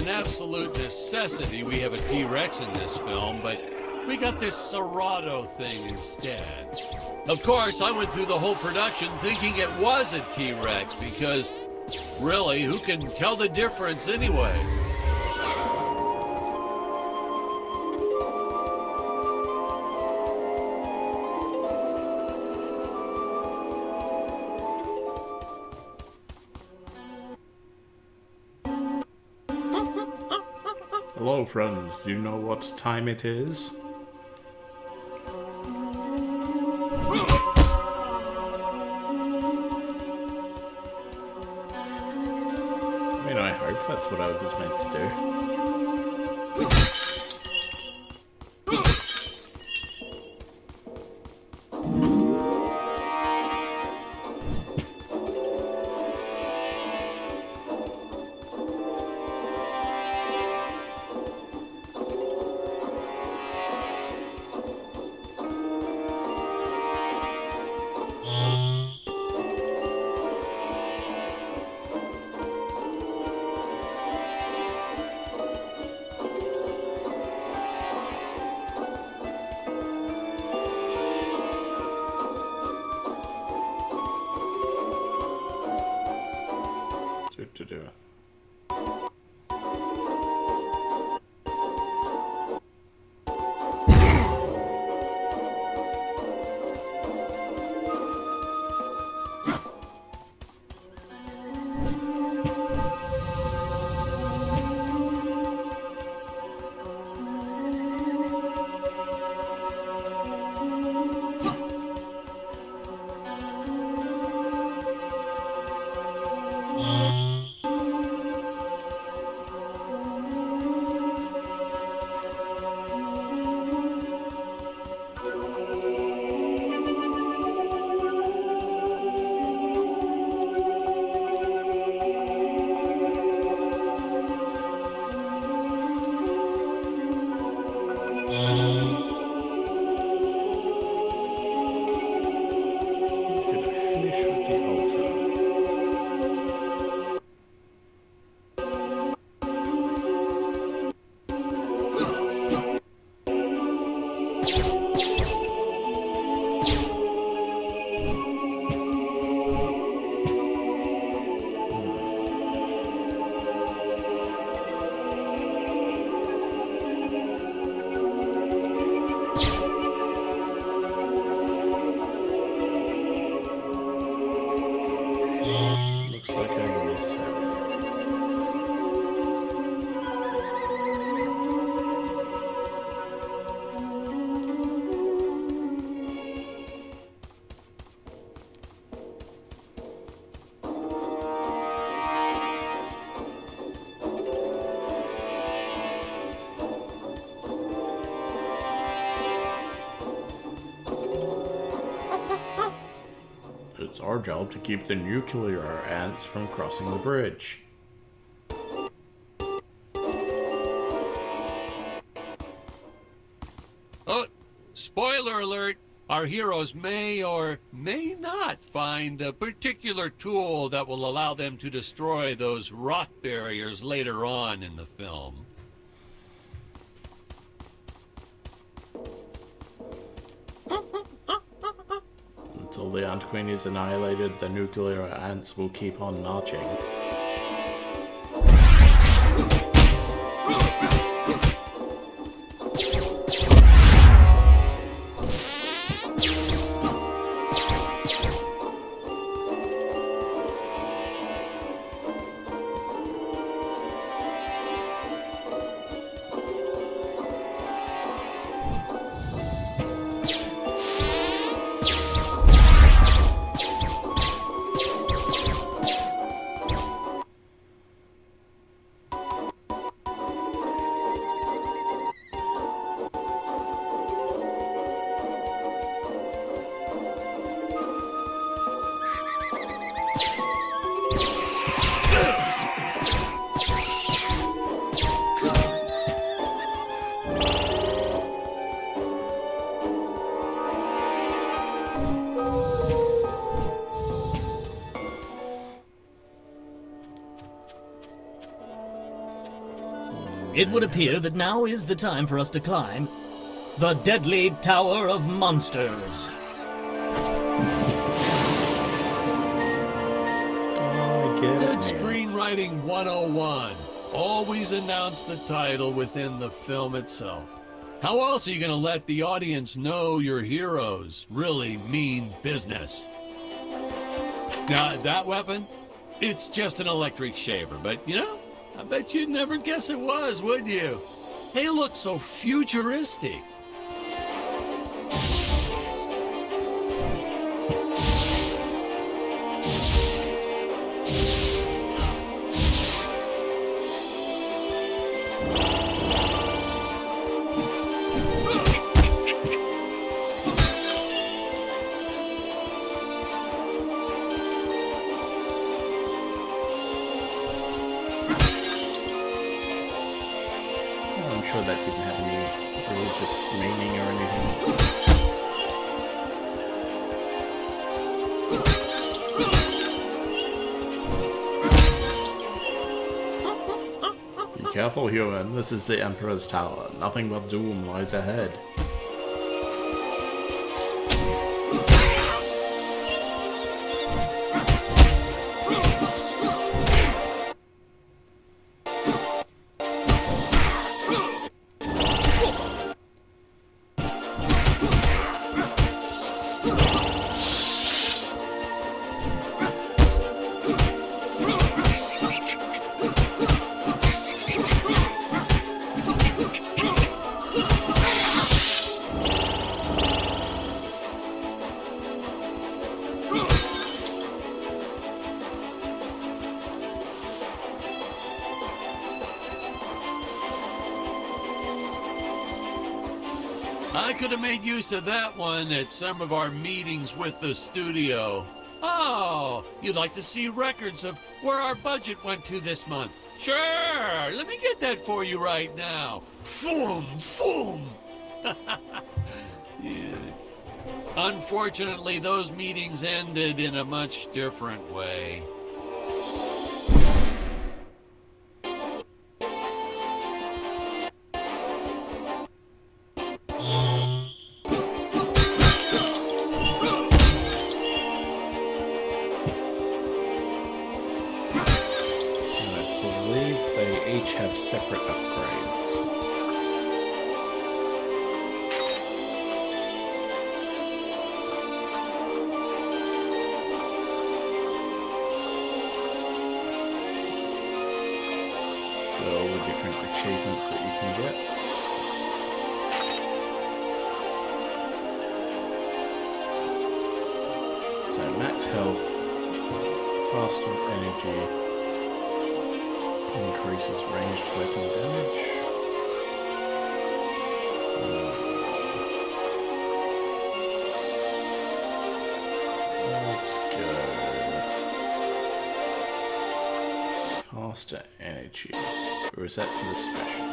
Absolute necessity we have a T-Rex in this film, but we got this Serato thing instead. Of course, I went through the whole production thinking it was a T-Rex because, really, who can tell the difference anyway? Hello friends, do you know what time it is? what I was meant to do. To do. It's our job to keep the nuclear ants from crossing the bridge. Oh, spoiler alert! Our heroes may or may not find a particular tool that will allow them to destroy those rock barriers later on in the film. Until the Ant Queen is annihilated, the nuclear ants will keep on marching. It would appear that now is the time for us to climb the Deadly Tower of Monsters. Good screenwriting 101. Always announce the title within the film itself. How else are you going to let the audience know your heroes really mean business? Now, that weapon, it's just an electric shaver, but you know, I bet you'd never guess it was, would you? They look so futuristic. sure that didn't have any religious meaning or anything. Be careful, human. This is the Emperor's Tower. Nothing but doom lies ahead. I could have made use of that one at some of our meetings with the studio. Oh, you'd like to see records of where our budget went to this month? Sure, let me get that for you right now. Foom, foom. Yeah. Unfortunately, those meetings ended in a much different way. Have separate upgrades. So all the different achievements that you can get. So max health, faster energy, increases ranged weapon damage. Let's go. Faster energy. Or is that for the special?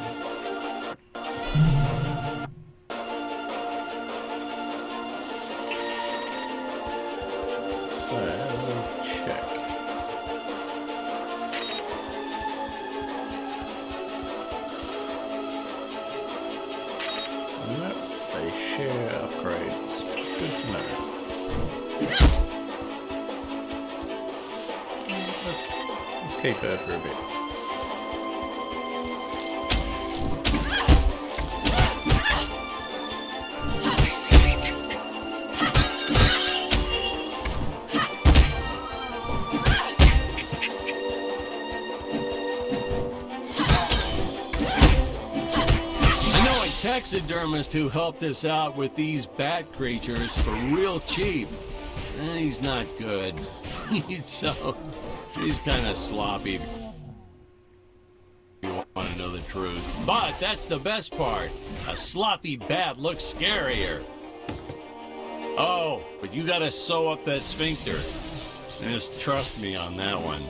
So, we'll check. They share upgrades. Good to know. Let's keep her for a bit. Taxidermist who helped us out with these bat creatures for real cheap. And he's not good. He's kind of sloppy, if you want to know the truth. But that's the best part. A sloppy bat looks scarier. Oh, but you gotta sew up that sphincter. Just trust me on that one.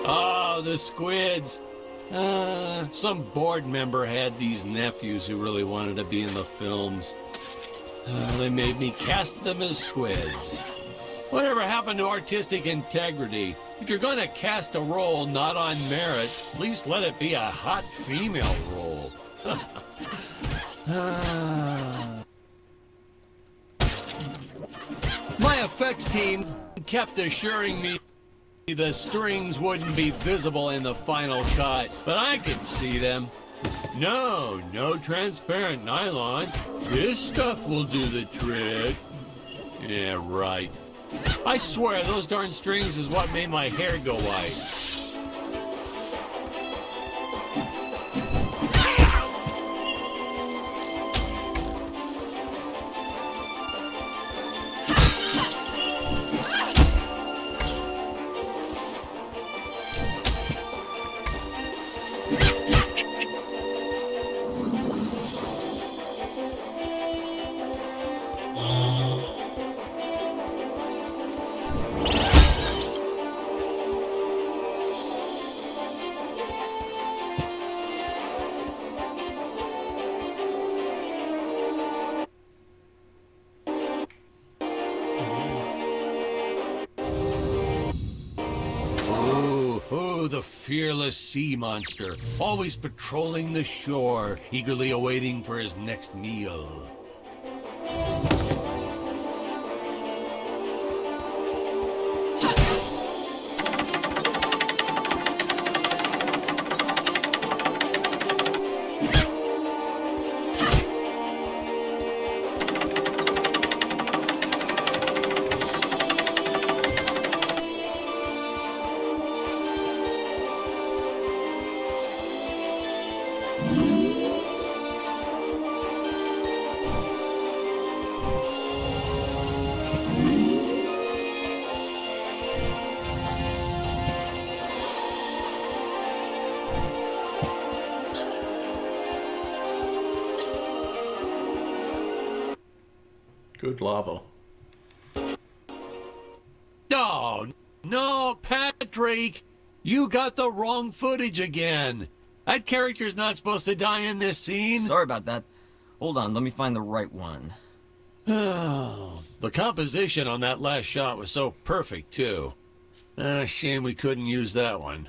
Oh, the squids. Some board member had these nephews who really wanted to be in the films. They made me cast them as squids. Whatever happened to artistic integrity? If you're going to cast a role not on merit, at least let it be a hot female role. My effects team kept assuring me the strings wouldn't be visible in the final cut, but I could see them. No transparent nylon. This stuff will do the trick. Yeah, right. I swear those darn strings is what made my hair go white. The fearless sea monster, always patrolling the shore, eagerly awaiting for his next meal. Good lava. Oh, no, Patrick! You got the wrong footage again. That character's not supposed to die in this scene. Sorry about that. Hold on, let me find the right one. Oh, the composition on that last shot was so perfect, too. Shame we couldn't use that one.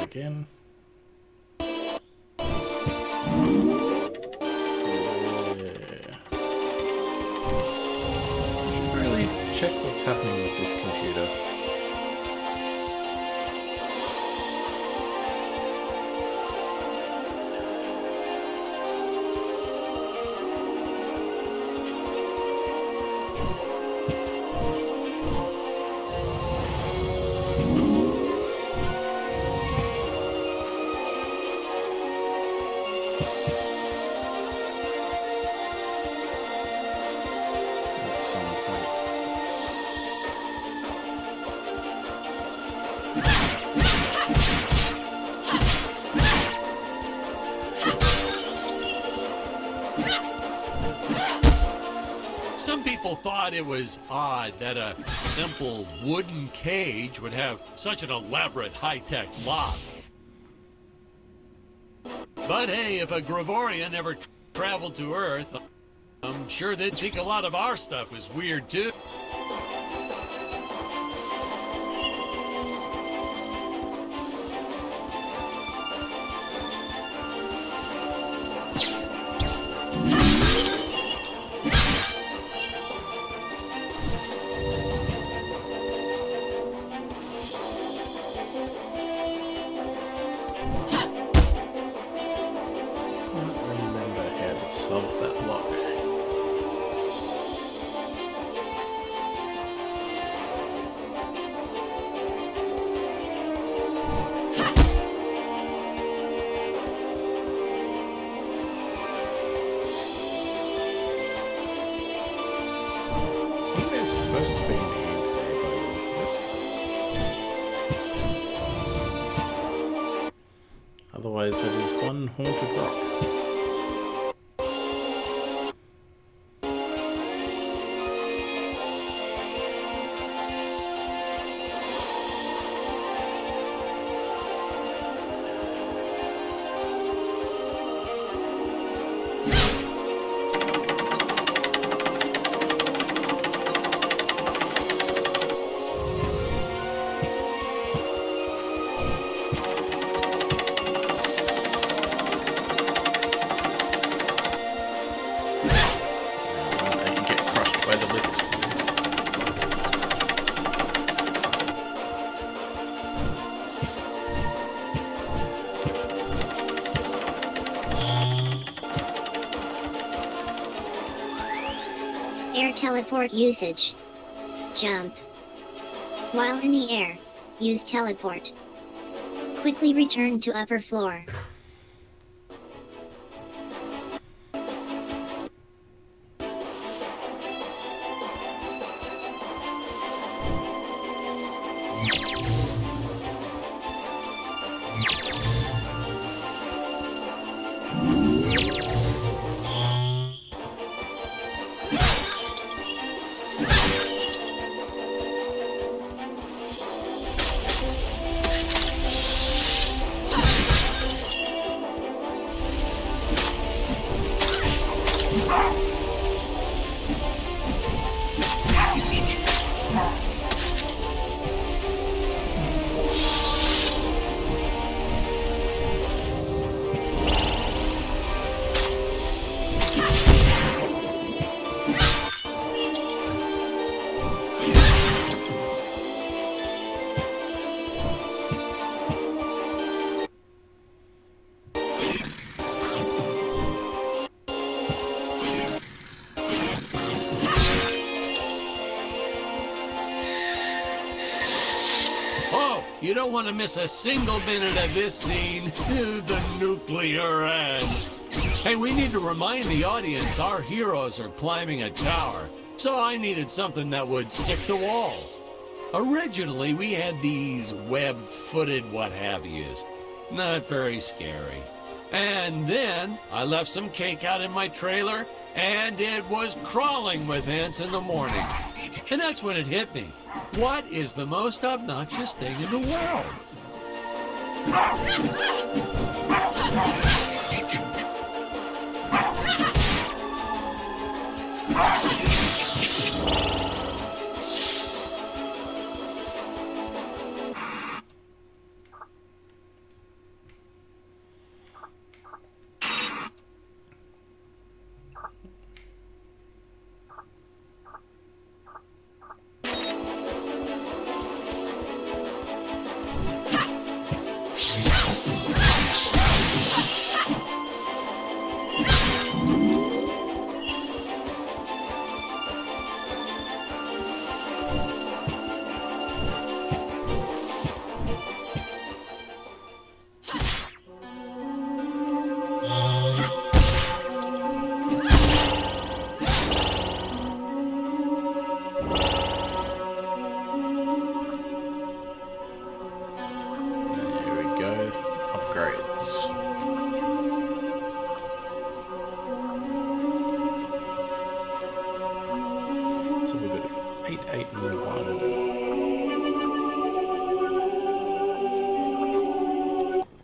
Again. Yeah. I should really check what's happening with this computer. Some people thought it was odd that a simple wooden cage would have such an elaborate high-tech lock. But hey, if a Gravorian ever traveled to Earth, I'm sure they'd think a lot of our stuff was weird too. Solve that lock. one haunted rock. Air teleport usage. Jump. While in the air, use teleport. Quickly return to upper floor. You don't want to miss a single minute of this scene. The nuclear ends. Hey, we need to remind the audience our heroes are climbing a tower, so I needed something that would stick to walls. Originally, we had these web-footed what-have-yous. Not very scary. And then, I left some cake out in my trailer, and it was crawling with ants in the morning. And that's when it hit me. What is the most obnoxious thing in the world?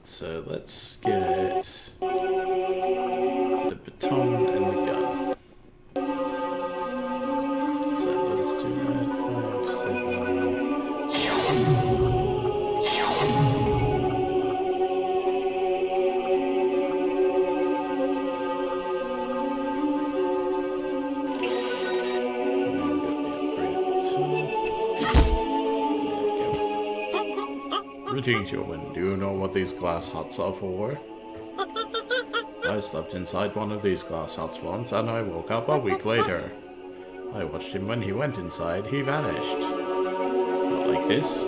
So let's get the baton and the gun. So let us do that. 5, 7. Greetings, human. Do you know what these glass huts are for? I slept inside one of these glass huts once, and I woke up a week later. I watched him when he went inside. He vanished. Like this.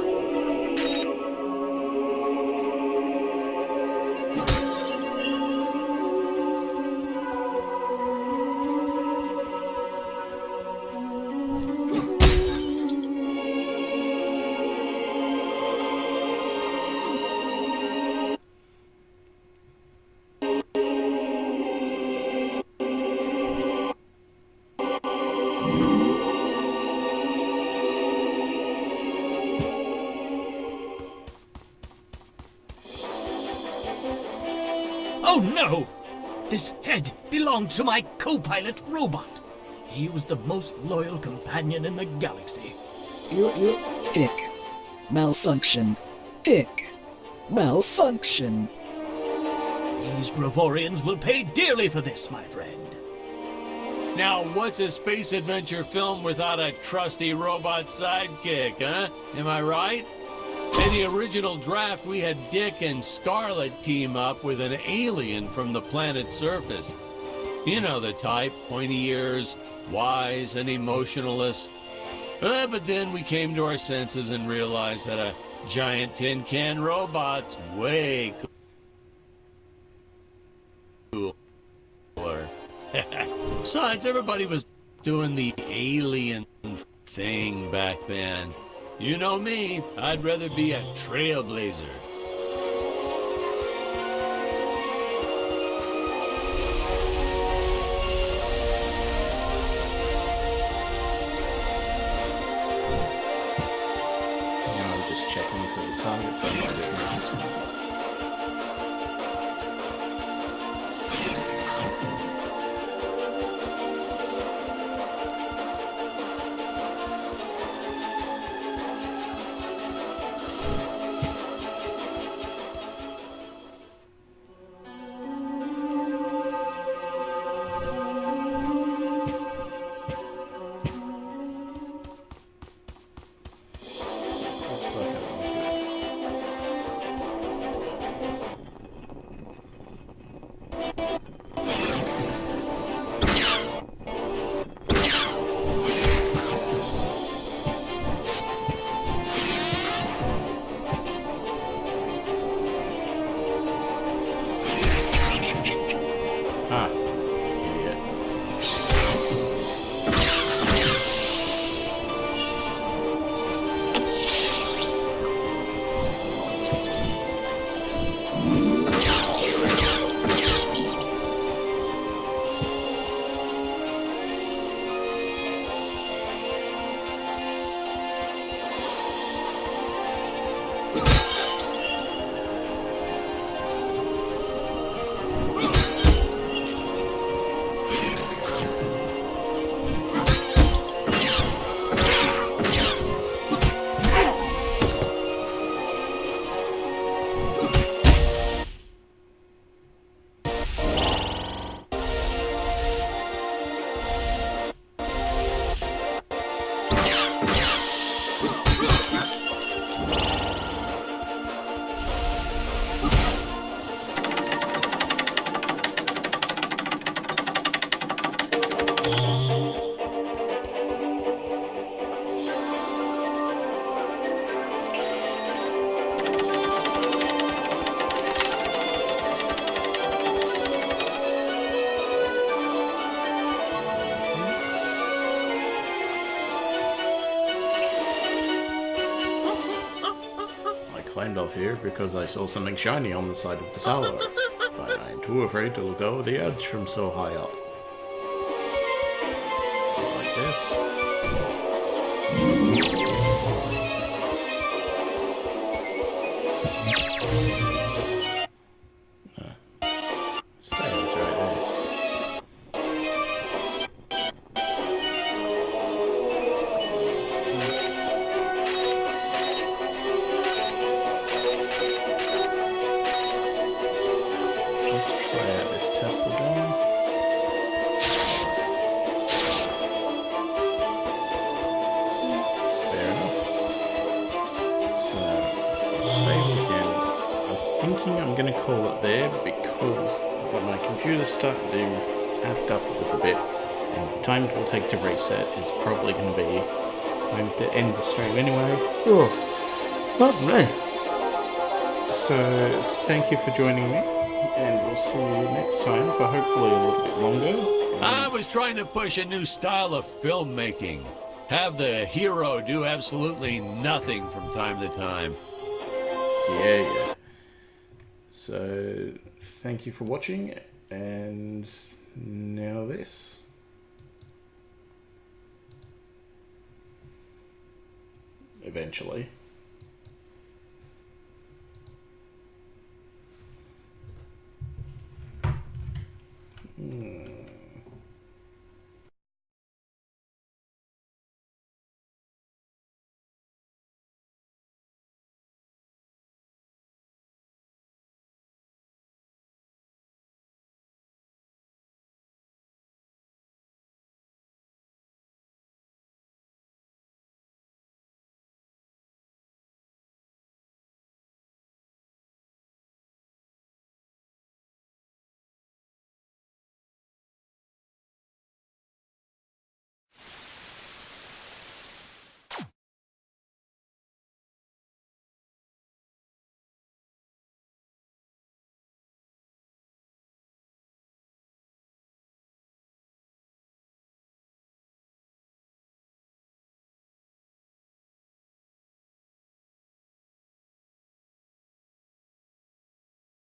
Oh no! This head belonged to my co-pilot robot. He was the most loyal companion in the galaxy. Dick. Malfunction. Dick. Malfunction. These Gravorians will pay dearly for this, my friend. Now, what's a space adventure film without a trusty robot sidekick, huh? Am I right? In the original draft, we had Dick and Scarlet team up with an alien from the planet's surface. You know the type, pointy ears, wise and emotionless. But then we came to our senses and realized that a giant tin can robot's way cooler. Besides, everybody was doing the alien thing back then. You know me, I'd rather be a trailblazer. Now I'm just checking for the targets I might have missed. Looks like idiot. I climbed off here because I saw something shiny on the side of the tower, but I'm too afraid to look over the edge from so high up. Like this. Stairs right there. Let's try out this Tesla gun. Fair enough. So, save again. I'm thinking I'm going to call it there because my computer's starting to act up a little bit, and the time it will take to reset is probably going to be time to end the stream anyway. Oh, pardon me. So, thank you for joining me, and we'll see you next time for hopefully a little bit longer. I was trying to push a new style of filmmaking. Have the hero do absolutely nothing from time to time. Yeah. So, thank you for watching, and now this. Eventually.